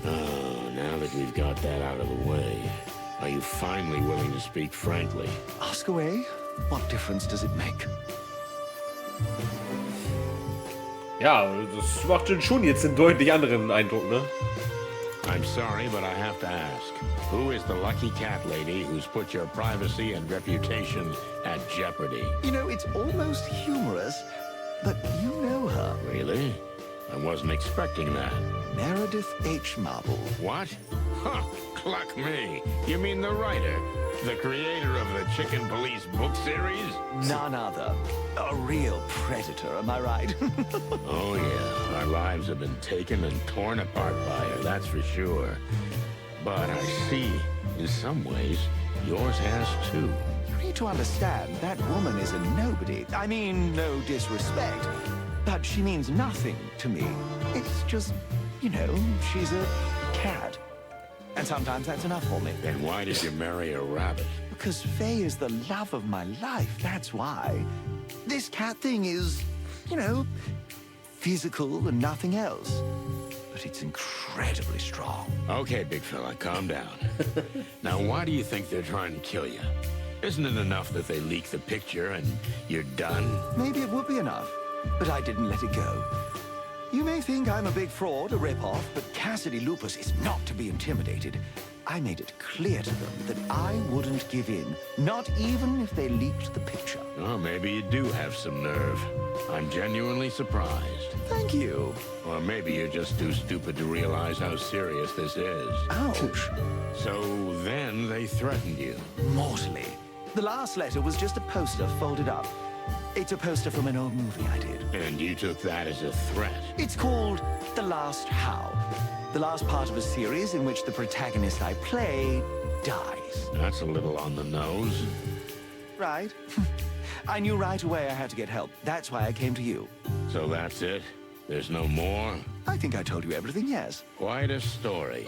Oh, now that we've got that out of the way, are you finally willing to speak frankly?
Ask away. What difference does it make?
Ja, das macht schon jetzt einen deutlich anderen Eindruck, ne?
I'm sorry, but I have to ask. Who is the lucky cat lady who's put your privacy and reputation at jeopardy?
You know, it's almost humorous, but you know her.
Really? I wasn't expecting that.
Meredith H. Marble.
What? Huh, cluck me. You mean the writer? The creator of the Chicken Police book series?
None other. A real predator, am I right?
Oh yeah, our lives have been taken and torn apart by her, that's for sure. But I see, in some ways, yours has too.
You need to understand, that woman is a nobody. I mean, no disrespect, but she means nothing to me. It's just, you know, she's a cat. And sometimes that's enough for me.
Then why did you marry a rabbit?
Because Faye is the love of my life, that's why. This cat thing is, you know, physical and nothing else. But it's incredibly strong.
Okay, big fella, calm down. Now, why do you think they're trying to kill you? Isn't it enough that they leak the picture and you're done?
Maybe it would be enough, but I didn't let it go. You may think I'm a big fraud, a rip-off, but Cassidy Lupus is not to be intimidated. I made it clear to them that I wouldn't give in, not even if they leaked the picture.
Oh, maybe you do have some nerve. I'm genuinely surprised.
Thank you.
Or maybe you're just too stupid to realize how serious this is.
Ouch.
So then they threatened you.
Mortally. The last letter was just a poster folded up. It's a poster from an old movie I did.
And you took that as a threat?
It's called The Last How. The last part of a series in which the protagonist I play dies.
That's a little on the nose.
Right. I knew right away I had to get help. That's why I came to you.
So that's it? There's no more?
I think I told you everything, yes.
Quite a story.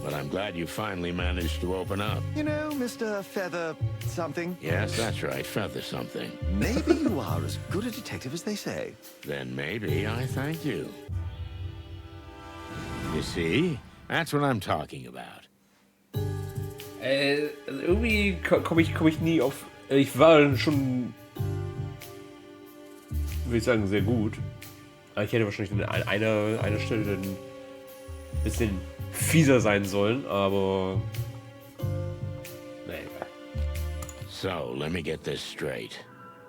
But I'm glad you finally managed to open up.
You know, Mr. Feather something?
Yes, that's right. Feather something.
Maybe you are as good a detective as they say.
Then maybe I thank you. You see? That's what I'm talking about.
Irgendwie komme ich nie auf... Ich war schon... Würde ich sagen, sehr gut. Aber ich hätte wahrscheinlich an einer Stelle dann ein bisschen fieser sein sollen, aber... Naja.
So, let me get this straight.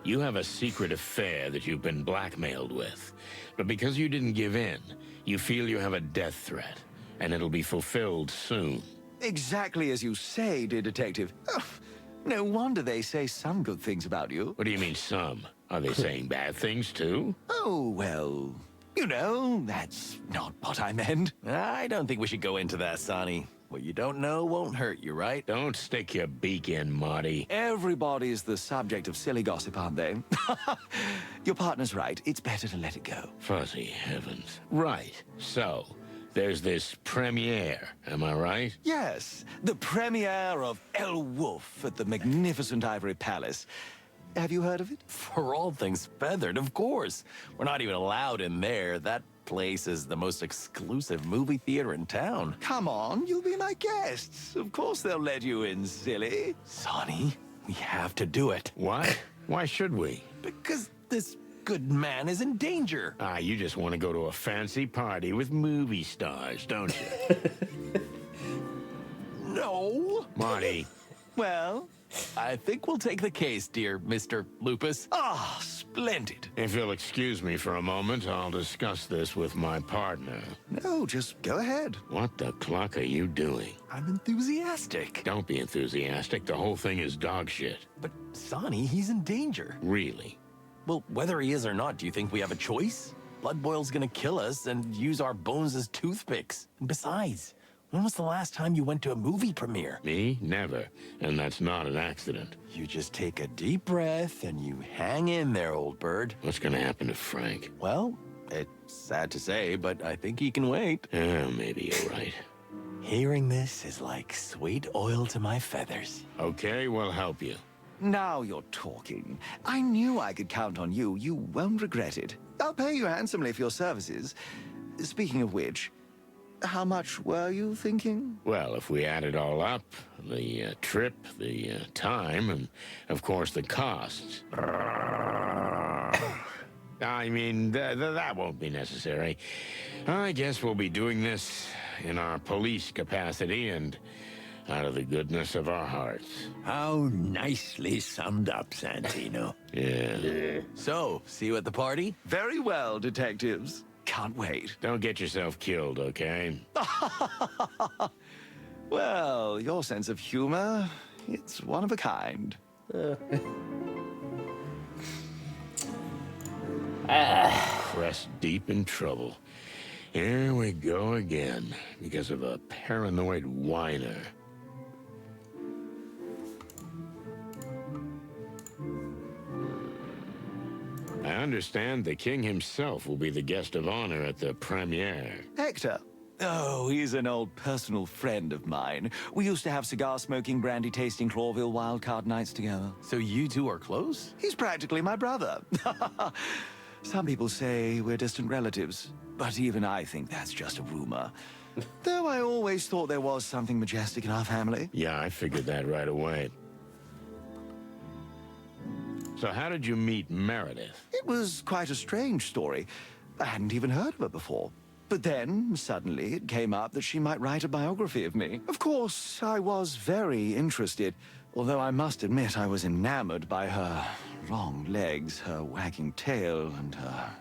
You have a secret affair that you've been blackmailed with. But because you didn't give in, you feel you have a death threat. And it'll be fulfilled soon.
Exactly as you say, dear detective. Oh, no wonder they say some good things about you.
What do you mean, some? Are they saying bad things, too?
Oh, well, you know, that's not what I meant.
I don't think we should go into that, Sonny. What you don't know won't hurt you, right?
Don't stick your beak in, Marty.
Everybody's the subject of silly gossip, aren't they? Your partner's right. It's better to let it go.
Fuzzy heavens. Right. So, there's this premiere, am I right?
Yes, the premiere of El Wolf at the magnificent Ivory Palace. Have you heard of it?
For all things feathered, of course. We're not even allowed in there. That place is the most exclusive movie theater in town.
Come on, you'll be my guests. Of course they'll let you in, silly.
Sonny, we have to do it.
What? Why should we?
Because this good man is in danger.
You just want to go to a fancy party with movie stars, don't you?
No.
Marty.
Well,
I think we'll take the case, dear Mr. Lupus.
Ah, splendid.
If you'll excuse me for a moment, I'll discuss this with my partner.
No, just go ahead.
What the cluck are you doing?
I'm enthusiastic.
Don't be enthusiastic. The whole thing is dog shit.
But, Sonny, he's in danger.
Really?
Well, whether he is or not, do you think we have a choice? Blood Boil's gonna kill us and use our bones as toothpicks. And besides, when was the last time you went to a movie premiere?
Me? Never. And that's not an accident.
You just take a deep breath and you hang in there, old bird.
What's gonna happen to Frank?
Well, it's sad to say, but I think he can wait.
Maybe you're right.
Hearing this is like sweet oil to my feathers.
Okay, we'll help you.
Now you're talking. I knew I could count on you. You won't regret it. I'll pay you handsomely for your services. Speaking of which, how much were you thinking?
Well, if we add it all up, the trip, the time, and of course the costs. I mean, that won't be necessary. I guess we'll be doing this in our police capacity and out of the goodness of our hearts.
How nicely summed up, Santino.
Yeah.
So, see you at the party?
Very well, detectives. Can't wait.
Don't get yourself killed, okay?
Well, your sense of humor, it's one of a kind.
Crest deep in trouble. Here we go again, because of a paranoid whiner. I understand the king himself will be the guest of honor at the premiere.
Hector. Oh, he's an old personal friend of mine. We used to have cigar-smoking, brandy-tasting Clawville wildcard nights together.
So you two are close?
He's practically my brother. Some people say we're distant relatives, but even I think that's just a rumor. Though I always thought there was something majestic in our family.
Yeah, I figured that right away. So how did you meet Meredith?
It was quite a strange story. I hadn't even heard of her before. But then, suddenly, it came up that she might write a biography of me. Of course, I was very interested, although I must admit I was enamored by her long legs, her wagging tail, and her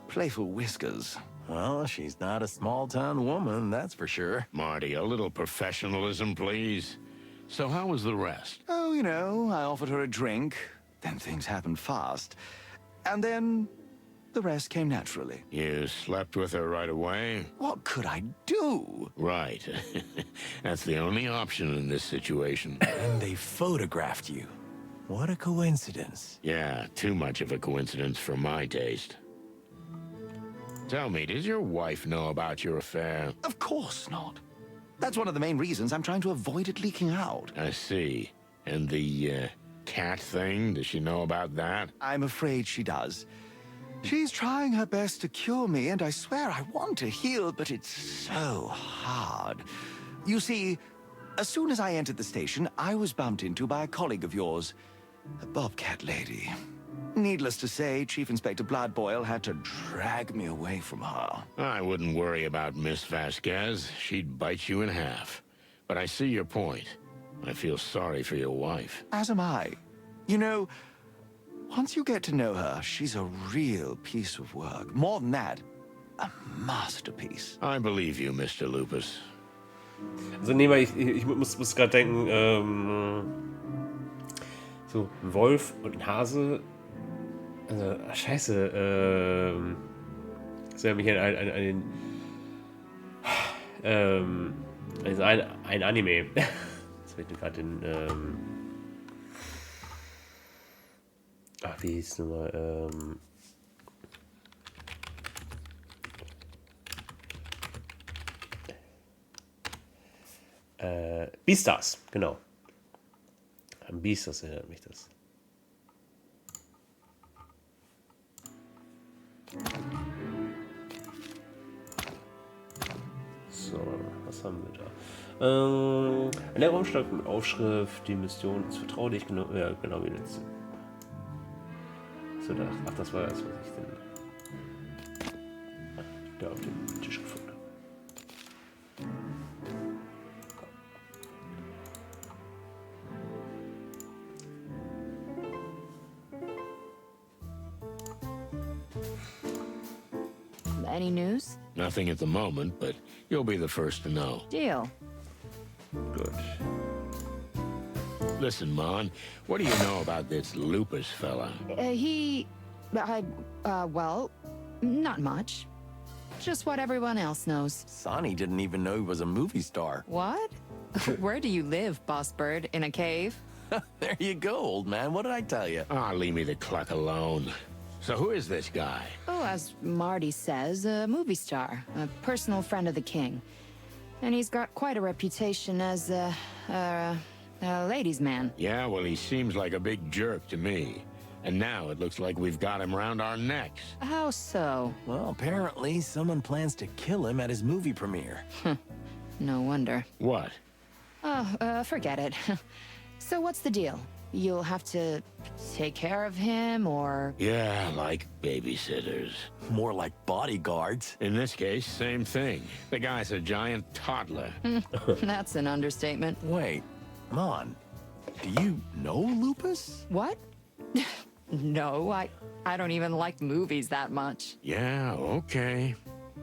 playful whiskers.
Well, she's not a small-town woman, that's for sure.
Marty, a little professionalism, please. So how was the rest?
Oh, you know, I offered her a drink. Then things happened fast. And then the rest came naturally.
You slept with her right away?
What could I do?
Right. That's the only option in this situation.
And they photographed you. What a coincidence.
Yeah, too much of a coincidence for my taste. Tell me, does your wife know about your affair?
Of course not. That's one of the main reasons I'm trying to avoid it leaking out.
I see. And the, cat thing, does she know about that?
I'm afraid she does. She's trying her best to cure me, and I swear I want to heal, but it's so hard. You see, as soon as I entered the station, I was bumped into by a colleague of yours, a bobcat lady. Needless to say, Chief Inspector Bloodboil had to drag me away from her.
I wouldn't worry about Miss Vasquez. She'd bite you in half. But I see your point. I feel sorry for your wife.
As am I. You know, once you get to know her, she's a real piece of work. More than that, a masterpiece.
I believe you, Mr. Lupus.
Also nee, weil ich muss gerade denken, so ein Wolf und ein Hase. Also, scheiße, das erinnert mich an also ein Anime. Jetzt habe ich gerade den, wie hieß es nochmal, Beastars, genau. An Beastars erinnert mich das. So, was haben wir da? Ein leerer Umschlag mit Aufschrift, die Mission ist vertraulich, genau, ja, genau wie letzte. So, ach, das war das, was ich denn da auf dem Tisch gefunden habe.
Any news?
Nothing at the moment, but you'll be the first to know.
Deal.
Gut.
Listen, Mon, what do you know about this Lupus fella?
Well, not much. Just what everyone else knows.
Sonny didn't even know he was a movie star.
What? Where do you live, Boss Bird? In a cave?
There you go, old man. What did I tell you?
Ah, leave me the cluck alone. So who is this guy?
Oh, as Marty says, a movie star. A personal friend of the king. And he's got quite a reputation as a ladies' man.
Yeah, well, he seems like a big jerk to me. And now it looks like we've got him round our necks.
How so?
Well, apparently someone plans to kill him at his movie premiere.
No wonder.
What?
Oh, forget it. So what's the deal? You'll have to take care of him, or...
Yeah, like babysitters.
More like bodyguards.
In this case, same thing. The guy's a giant toddler.
That's an understatement.
Wait, Mon, do you know Lupus?
What? No, I don't even like movies that much.
Yeah, okay.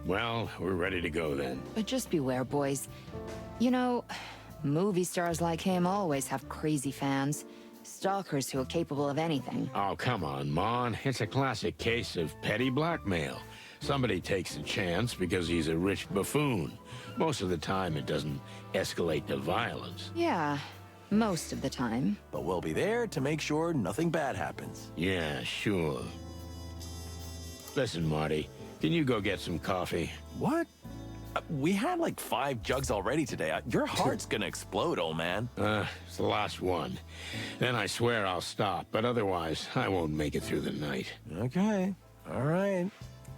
Well, we're ready to go then.
But just beware, boys. You know, movie stars like him always have crazy fans. Stalkers who are capable of anything.
Oh, come on, Mon. It's a classic case of petty blackmail. Somebody takes a chance because he's a rich buffoon. Most of the time, it doesn't escalate to violence.
Yeah, most of the time.
But we'll be there to make sure nothing bad happens.
Yeah, sure. Listen, Marty, can you go get some coffee?
What? We had like 5 jugs already today. Your heart's gonna explode, old man.
It's the last one. Then I swear I'll stop, but otherwise, I won't make it through the night.
Okay. All right.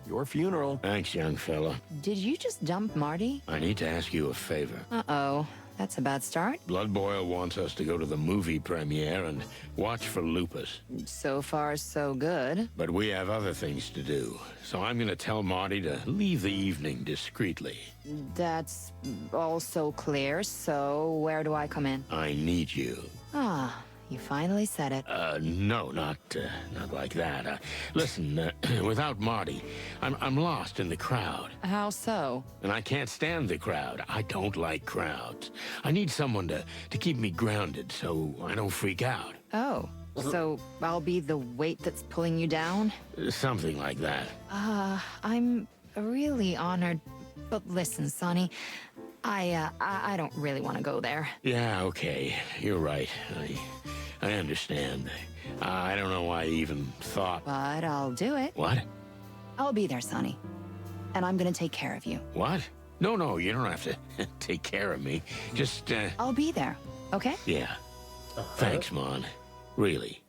Your funeral.
Thanks, young fella.
Did you just dump Marty?
I need to ask you a favor.
Uh-oh. That's a bad start.
Blood Boil wants us to go to the movie premiere and watch for Lupus.
So far, so good.
But we have other things to do, so I'm gonna tell Marty to leave the evening discreetly.
That's all so clear, so where do I come in?
I need you.
Ah, you finally said it.
No, not like that. Listen, without Marty, I'm lost in the crowd.
How so?
And I can't stand the crowd. I don't like crowds. I need someone to keep me grounded so I don't freak out.
Oh, so I'll be the weight that's pulling you down?
Something like that.
I'm really honored. But listen, Sonny, I don't really want to go there.
Yeah, okay. You're right. I understand. I don't know why I even thought...
But I'll do it.
What?
I'll be there, Sonny. And I'm gonna take care of you.
What? No, you don't have to take care of me. Just,
I'll be there, okay?
Yeah. Thanks, Mon. Really.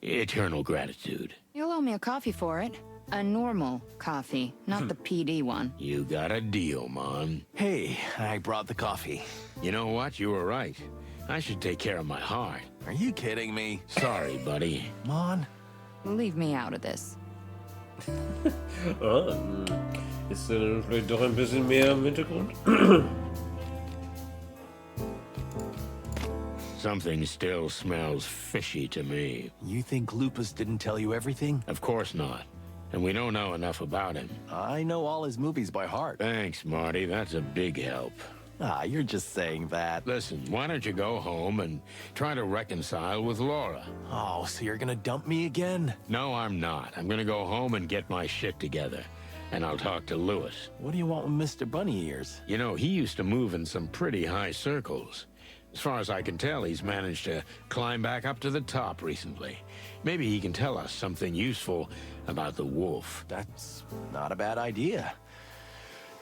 Eternal gratitude.
You'll owe me a coffee for it. A normal coffee, not the PD one.
You got a deal, Mon.
Hey, I brought the coffee.
You know what? You were right. I should take care of my heart.
Are you kidding me?
Sorry, buddy.
Mon?
Leave me out of this.
Ist vielleicht doch ein bisschen mehr im Hintergrund?
Something still smells fishy to me.
You think Lupus didn't tell you everything?
Of course not. And we don't know enough about him.
I know all his movies by heart.
Thanks, Marty. That's a big help.
Ah, you're just saying that.
Listen, why don't you go home and try to reconcile with Laura?
Oh, so you're gonna dump me again?
No, I'm not. I'm gonna go home and get my shit together. And I'll talk to Lewis.
What do you want with Mr. Bunny Ears?
You know, he used to move in some pretty high circles. As far as I can tell, he's managed to climb back up to the top recently. Maybe he can tell us something useful about the wolf.
That's not a bad idea.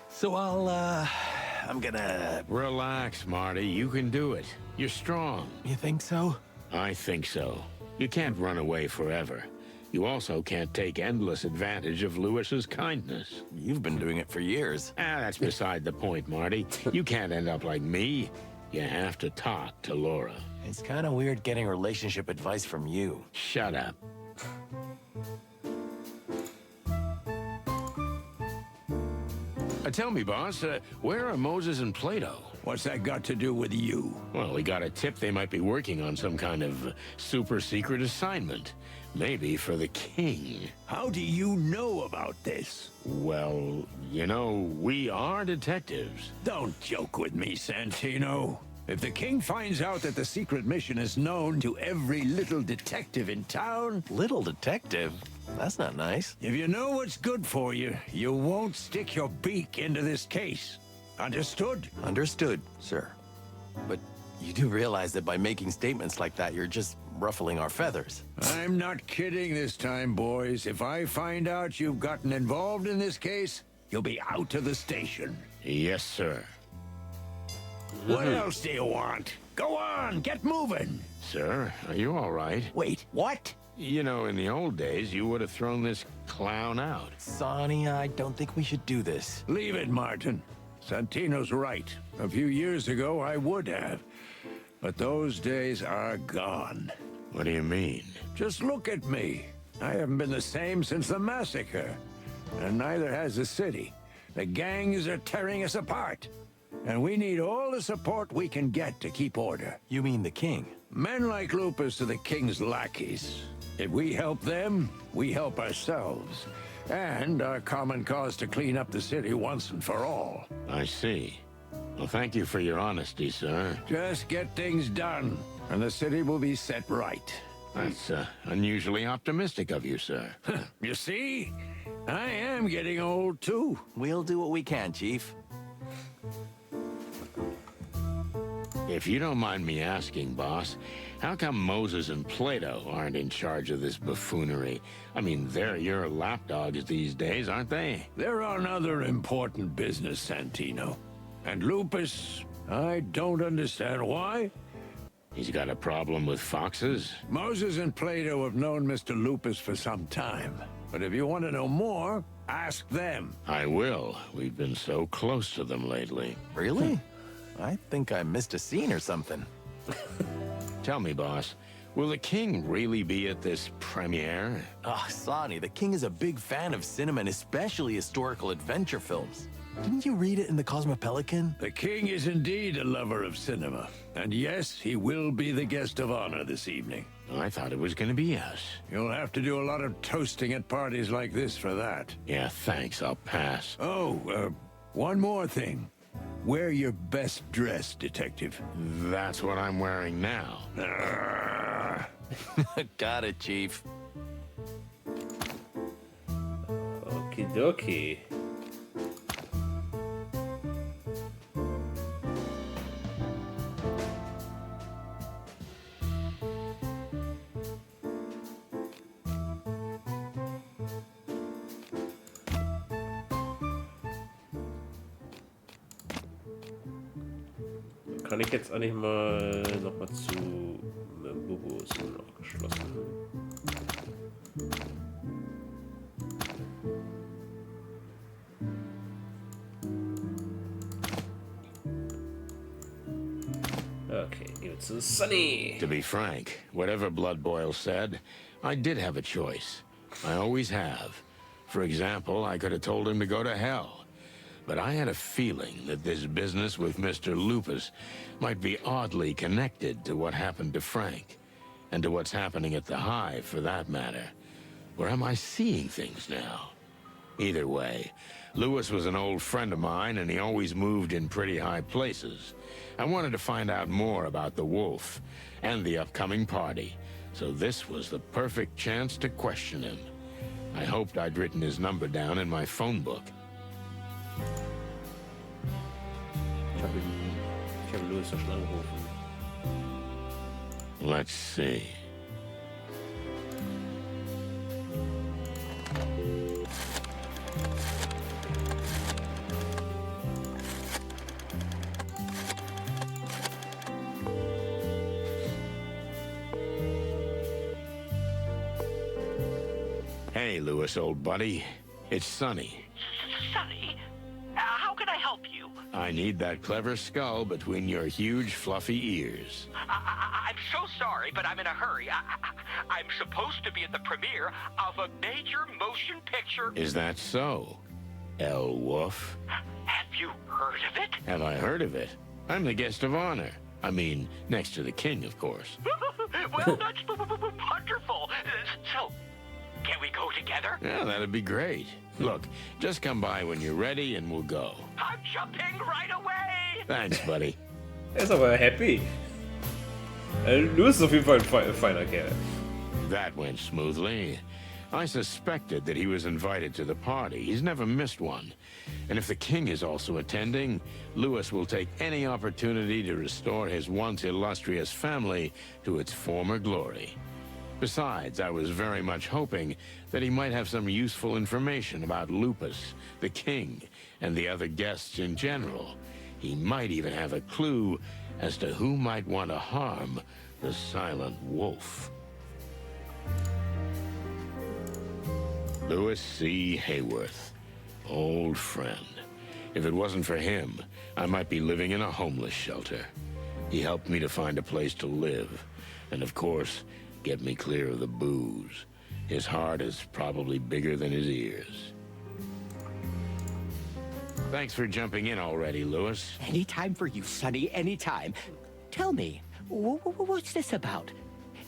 So I'm gonna...
Relax, Marty. You can do it. You're strong.
You think so?
I think so. You can't run away forever. You also can't take endless advantage of Lewis's kindness.
You've been doing it for years.
That's beside the point, Marty. You can't end up like me. You have to talk to Laura.
It's kind of weird getting relationship advice from you.
Shut up. Tell me, boss, where are Moses and Plato?
What's that got to do with you?
Well, we got a tip they might be working on some kind of super secret assignment. Maybe for the king.
How do you know about this?
Well, you know, we are detectives.
Don't joke with me, Santino. If the king finds out that the secret mission is known to every little detective in town...
Little detective? That's not nice.
If you know what's good for you, you won't stick your beak into this case. Understood?
Understood, sir. But you do realize that by making statements like that, you're just ruffling our feathers.
I'm not kidding this time, boys. If I find out you've gotten involved in this case, you'll be out of the station.
Yes, sir.
What else do you want? Go on, get moving.
Sir, are you all right?
Wait, what?
You know, in the old days, you would have thrown this clown out.
Sonny, I don't think we should do this.
Leave it, Martin. Santino's right. A few years ago, I would have. But those days are gone.
What do you mean?
Just look at me. I haven't been the same since the massacre. And neither has the city. The gangs are tearing us apart. And we need all the support we can get to keep order.
You mean the king?
Men like Lupus are the king's lackeys. If we help them, we help ourselves. And our common cause to clean up the city once and for all.
I see. Well, thank you for your honesty, sir.
Just get things done, and the city will be set right.
That's unusually optimistic of you, sir.
You see? I am getting old, too.
We'll do what we can, Chief.
If you don't mind me asking, boss, how come Moses and Plato aren't in charge of this buffoonery? I mean, they're your lapdogs these days, aren't they?
They're on other important business, Santino. And Lupus, I don't understand why.
He's got a problem with foxes?
Moses and Plato have known Mr. Lupus for some time. But if you want to know more, ask them.
I will. We've been so close to them lately.
Really? I think I missed a scene or something.
Tell me, boss, will the king really be at this premiere?
Ah, Sonny, the king is a big fan of cinema and especially historical adventure films. Didn't you read it in the Cosmopelican?
The king is indeed a lover of cinema. And yes, he will be the guest of honor this evening.
I thought it was going to be us.
You'll have to do a lot of toasting at parties like this for that.
Yeah, thanks. I'll pass.
Oh, one more thing. Wear your best dress, Detective.
That's what I'm wearing now.
Got it, Chief.
Okie dokie. Kann ich jetzt eigentlich mal nochmal zu Bobo ist noch geschlossen. Okay, give it to Sunny.
To be frank, whatever Blood Boil said, I did have a choice. I always have. For example, I could have told him to go to hell. But I had a feeling that this business with Mr. Lupus might be oddly connected to what happened to Frank. And to what's happening at the Hive, for that matter. Or am I seeing things now? Either way, Lewis was an old friend of mine, and he always moved in pretty high places. I wanted to find out more about the wolf and the upcoming party, so this was the perfect chance to question him. I hoped I'd written his number down in my phone book.
Ich habe Louis schon angerufen.
Let's see. Hey, Lewis, old buddy. It's Sonny.
Sonny, how can I help you?
I need that clever skull between your huge, fluffy ears.
I'm so sorry, but I'm in a hurry. I'm supposed to be at the premiere of a major motion picture.
Is that so, El Wolf?
Have you heard of it?
Have I heard of it? I'm the guest of honor. I mean, next to the king, of course.
Well, that's wonderful. So, can we go together?
Yeah, that'd be great. Look, just come by when you're ready and we'll go.
I'm jumping right away.
Thanks, buddy.
Er ist aber happy. Louis ist auf jeden Fall ein feiner Kerl.
That went smoothly. I suspected that he was invited to the party. He's never missed one. And if the king is also attending, Louis will take any opportunity to restore his once illustrious family to its former glory. Besides, I was very much hoping that he might have some useful information about Lupus, the king, and the other guests in general. He might even have a clue as to who might want to harm the Silent Wolf. Louis C. Hayworth, old friend. If it wasn't for him, I might be living in a homeless shelter. He helped me to find a place to live, and of course, get me clear of the booze. His heart is probably bigger than his ears. Thanks for jumping in already, Louis.
Anytime for you, Sonny, anytime. Tell me, what's this about?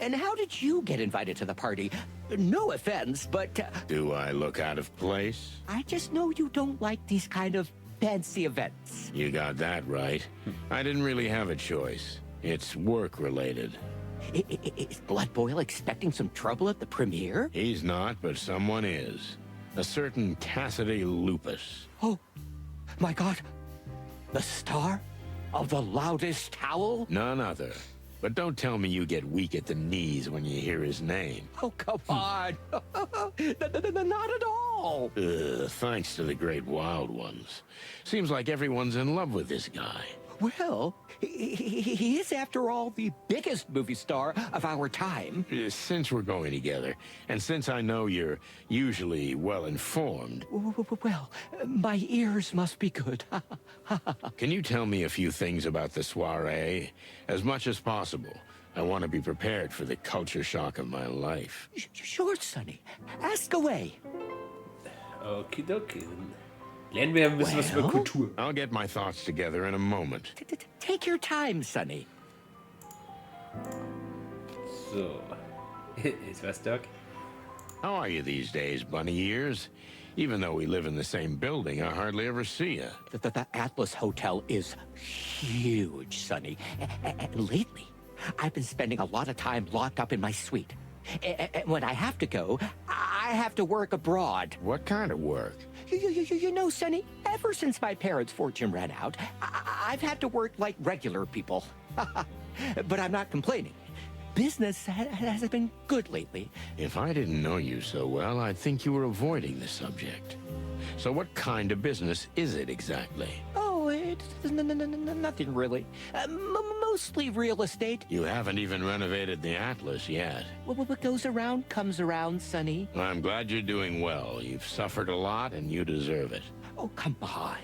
And how did you get invited to the party? No offense, but...
Do I look out of place?
I just know you don't like these kind of fancy events.
You got that right. I didn't really have a choice. It's work-related.
Is Blood Boil expecting some trouble at the premiere?
He's not, but someone is. A certain Cassidy Lupus.
Oh, my God. The star of the loudest howl?
None other. But don't tell me you get weak at the knees when you hear his name.
Oh, come on. Not at all.
Thanks to the great wild ones. Seems like everyone's in love with this guy.
Well, he is, after all, the biggest movie star of our time.
Since we're going together, and since I know you're usually well-informed...
Well, my ears must be good.
Can you tell me a few things about the soiree? As much as possible. I want to be prepared for the culture shock of my life.
Sure, Sonny. Ask away.
Okidoki. Lernen wir ein bisschen was über Kultur.
I'll get my thoughts together in a moment.
Take your time, Sonny.
So. Ist was, Doc?
How are you these days, bunny ears? Even though we live in the same building, I hardly ever see you.
The Atlas Hotel is huge, Sonny. And lately, I've been spending a lot of time locked up in my suite. And when I have to go, I have to work abroad.
What kind of work?
You know, Sonny, ever since my parents' fortune ran out, I've had to work like regular people. But I'm not complaining. Business has been good lately.
If I didn't know you so well, I'd think you were avoiding the subject. So what kind of business is it exactly?
Oh, it's nothing really. Mostly real estate.
You haven't even renovated the Atlas yet.
What goes around comes around, Sonny.
I'm glad you're doing well. You've suffered a lot, and you deserve it.
Oh, come on.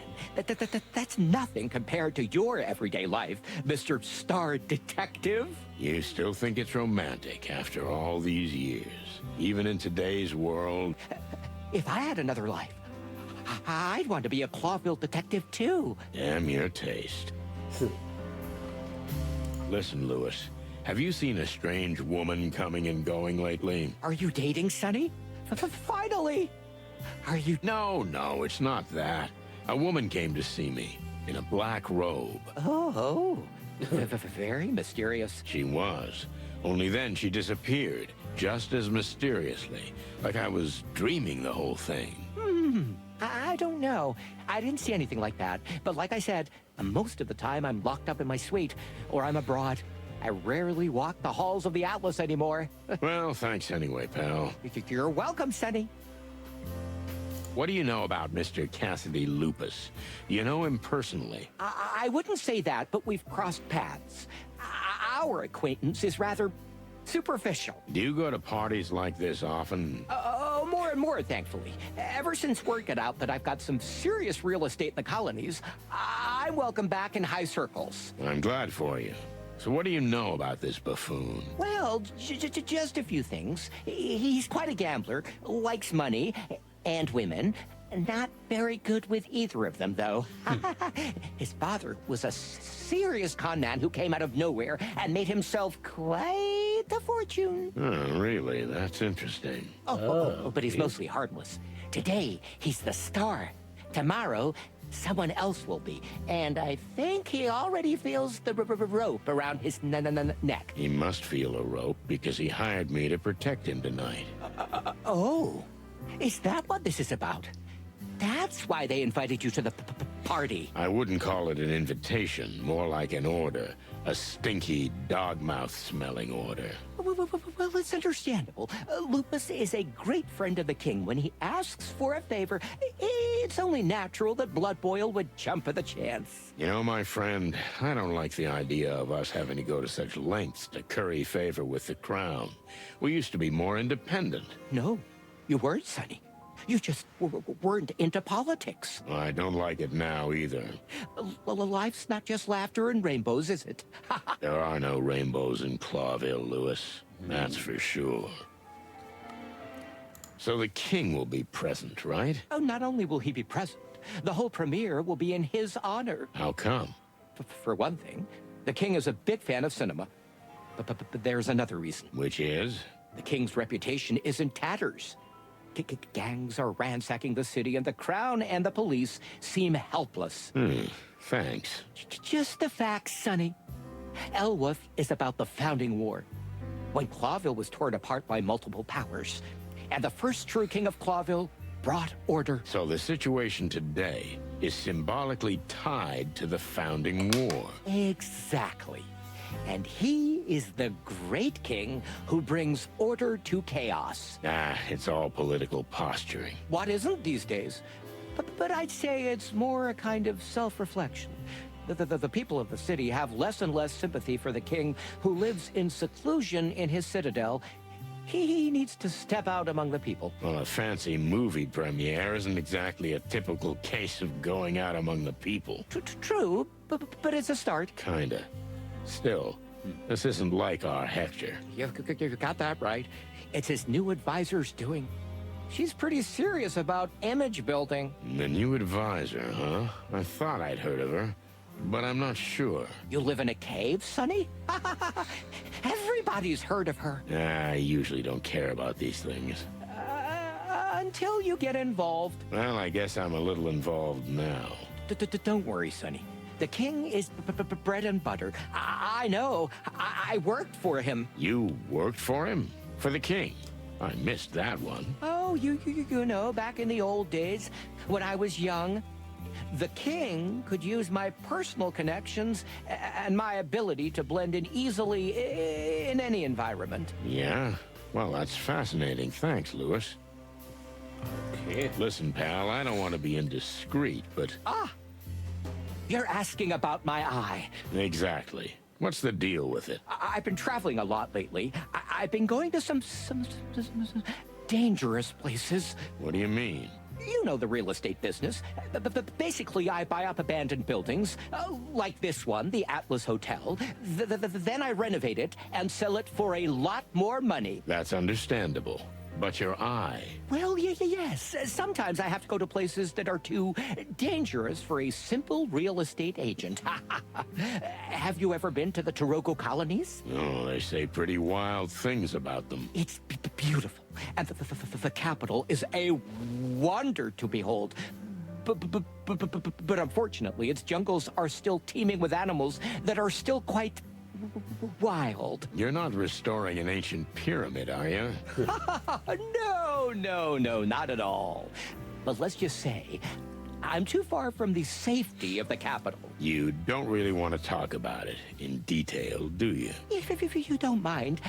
That's nothing compared to your everyday life, Mr. Star Detective.
You still think it's romantic after all these years, even in today's world?
If I had another life, I'd want to be a Clawville detective, too.
Damn your taste. Listen, Louis, have you seen a strange woman coming and going lately?
Are you dating, Sonny? Finally! Are you...
No, it's not that. A woman came to see me, in a black robe.
Oh, very mysterious.
She was. Only then she disappeared, just as mysteriously, like I was dreaming the whole thing.
I don't know. I didn't see anything like that. But like I said, most of the time I'm locked up in my suite, or I'm abroad. I rarely walk the halls of the Atlas anymore.
Well, thanks anyway, pal.
You're welcome, Sonny.
What do you know about Mr. Cassidy Lupus? Do you know him personally?
I wouldn't say that, but we've crossed paths. Our acquaintance is rather superficial.
Do you go to parties like this often?
More and more, thankfully. Ever since word got out that I've got some serious real estate in the colonies, I'm welcome back in high circles.
I'm glad for you. So what do you know about this buffoon?
Well, just a few things. He's quite a gambler, likes money and women, Not very good with either of them, though. His father was a serious con man who came out of nowhere and made himself quite a fortune.
Oh, really? That's interesting.
But he's mostly harmless. Today, he's the star. Tomorrow, someone else will be. And I think he already feels the rope around his neck.
He must feel a rope because he hired me to protect him tonight.
Oh, is that what this is about? That's why they invited you to the party.
I wouldn't call it an invitation, more like an order. A stinky, dog-mouth-smelling order.
Well, it's understandable. Lupus is a great friend of the king. When he asks for a favor, it's only natural that Blood Boil would jump at the chance.
You know, my friend, I don't like the idea of us having to go to such lengths to curry favor with the crown. We used to be more independent.
No, you weren't, Sonny. You just weren't into politics.
I don't like it now either.
Life's not just laughter and rainbows, is it?
There are no rainbows in Clawville, Lewis. That's for sure. So the king will be present, right?
Oh, not only will he be present, the whole premiere will be in his honor.
How come?
For one thing, the king is a big fan of cinema. But there's another reason.
Which is?
The king's reputation is in tatters. Gangs are ransacking the city, and the crown and the police seem helpless.
Thanks.
Just the facts, Sonny. Elwooth is about the founding war, when Clawville was torn apart by multiple powers, and the first true king of Clawville brought order.
So the situation today is symbolically tied to the founding war.
Exactly. And he is the great king who brings order to chaos.
It's all political posturing.
What isn't these days? But I'd say it's more a kind of self-reflection. The people of the city have less and less sympathy for the king who lives in seclusion in his citadel. He needs to step out among the people.
Well, a fancy movie premiere isn't exactly a typical case of going out among the people.
True, but it's a start.
Kinda. Still, this isn't like our Hector.
You got that right. It's his new advisor's doing. She's pretty serious about image building.
The new advisor, huh? I thought I'd heard of her, but I'm not sure.
You live in a cave, Sonny? Everybody's heard of her.
I usually don't care about these things.
Until you get involved.
Well, I guess I'm a little involved now.
Don't worry, Sonny. The king is bread and butter. I know. I worked for him.
You worked for him? For the king? I missed that one.
Oh, you know, back in the old days, when I was young, the king could use my personal connections and my ability to blend in easily in any environment.
Yeah? Well, that's fascinating. Thanks, Lewis.
Okay.
Listen, pal, I don't want to be indiscreet, but...
You're asking about my eye.
Exactly. What's the deal with it?
I've been traveling a lot lately. I've been going to some dangerous places.
What do you mean?
You know the real estate business. Basically, I buy up abandoned buildings, like this one, the Atlas Hotel. Then I renovate it and sell it for a lot more money.
That's understandable. But your eye...
Well, yes. Sometimes I have to go to places that are too dangerous for a simple real estate agent. Have you ever been to the Taroko colonies?
Oh, they say pretty wild things about them.
It's beautiful. And the capital is a wonder to behold. But unfortunately, its jungles are still teeming with animals that are still quite... wild.
You're not restoring an ancient pyramid, are you?
No, not at all. But let's just say, I'm too far from the safety of the capital.
You don't really want to talk about it in detail, do you?
If you don't mind,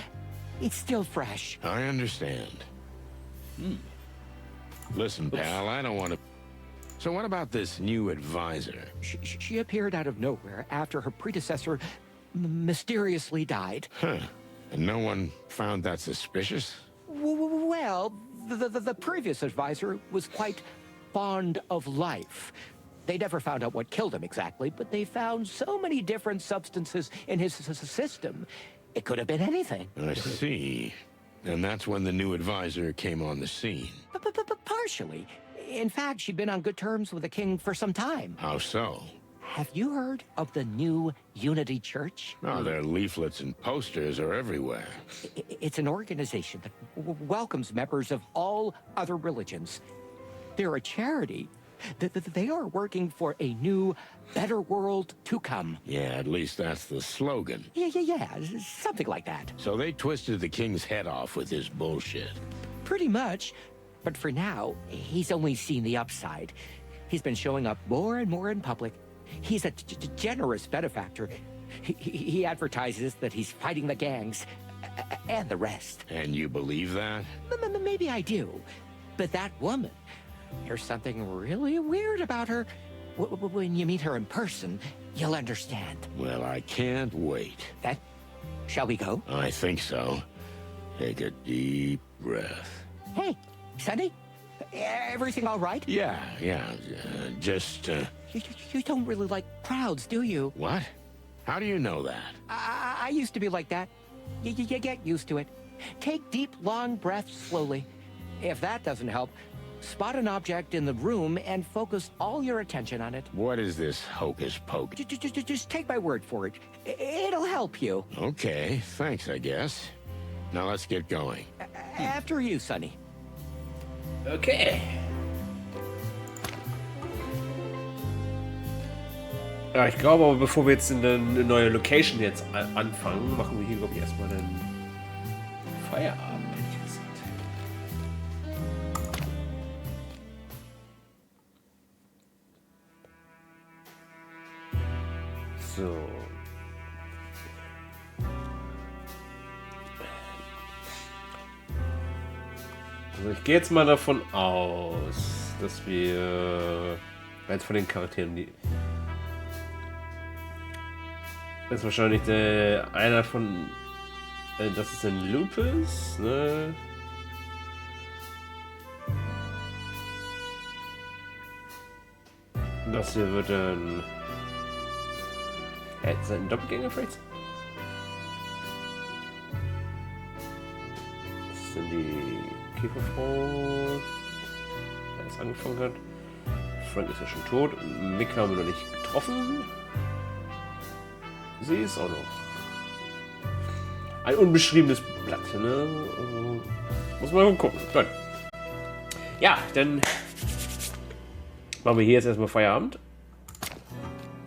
it's still fresh.
I understand. Listen, pal, I don't want to... So what about this new advisor?
She appeared out of nowhere after her predecessor mysteriously died.
Huh. And no one found that suspicious?
Well, the previous advisor was quite fond of life. They never found out what killed him exactly, but they found so many different substances in his system. It could have been anything.
I see. And that's when the new advisor came on the scene.
Partially. In fact, she'd been on good terms with the king for some time.
How so?
Have you heard of the new Unity Church?
Oh, their leaflets and posters are everywhere.
It's an organization that welcomes members of all other religions. They're a charity. They are working for a new, better world to come.
Yeah, at least that's the slogan.
Yeah, something like that.
So they twisted the king's head off with this bullshit.
Pretty much. But for now, he's only seen the upside. He's been showing up more and more in public. He's a generous benefactor. He advertises that he's fighting the gangs and the rest.
And you believe that?
Maybe I do. But that woman, there's something really weird about her. When you meet her in person, you'll understand.
Well, I can't wait.
Then, shall we go?
I think so. Take a deep breath.
Hey, Sonny? Everything all right?
Yeah, just,
You don't really like crowds, do you?
What? How do you know that?
I used to be like that. You get used to it. Take deep, long breaths slowly. If that doesn't help, spot an object in the room and focus all your attention on it.
What is this hocus pocus?
Just take my word for it. It'll help you.
Okay, thanks, I guess. Now let's get going.
After you, Sonny.
Okay. Ja, ich glaube aber, bevor wir jetzt in eine neue Location jetzt anfangen, machen wir hier, glaube ich, erstmal einen Feierabend, hätte ich gesagt. So. Also ich gehe jetzt mal davon aus, dass wir jetzt von den Charakteren die das ist wahrscheinlich einer von das ist ein Lupus, ne? Das hier wird dann ist das ein Doppelgänger vielleicht? Das sind die Käferfrau, der es angefangen hat. Frank ist ja schon tot. Mick haben wir noch nicht getroffen. Sie ist auch noch ein unbeschriebenes Blatt, ne? Muss man mal gucken. Gut. Ja, dann machen wir hier jetzt erstmal Feierabend.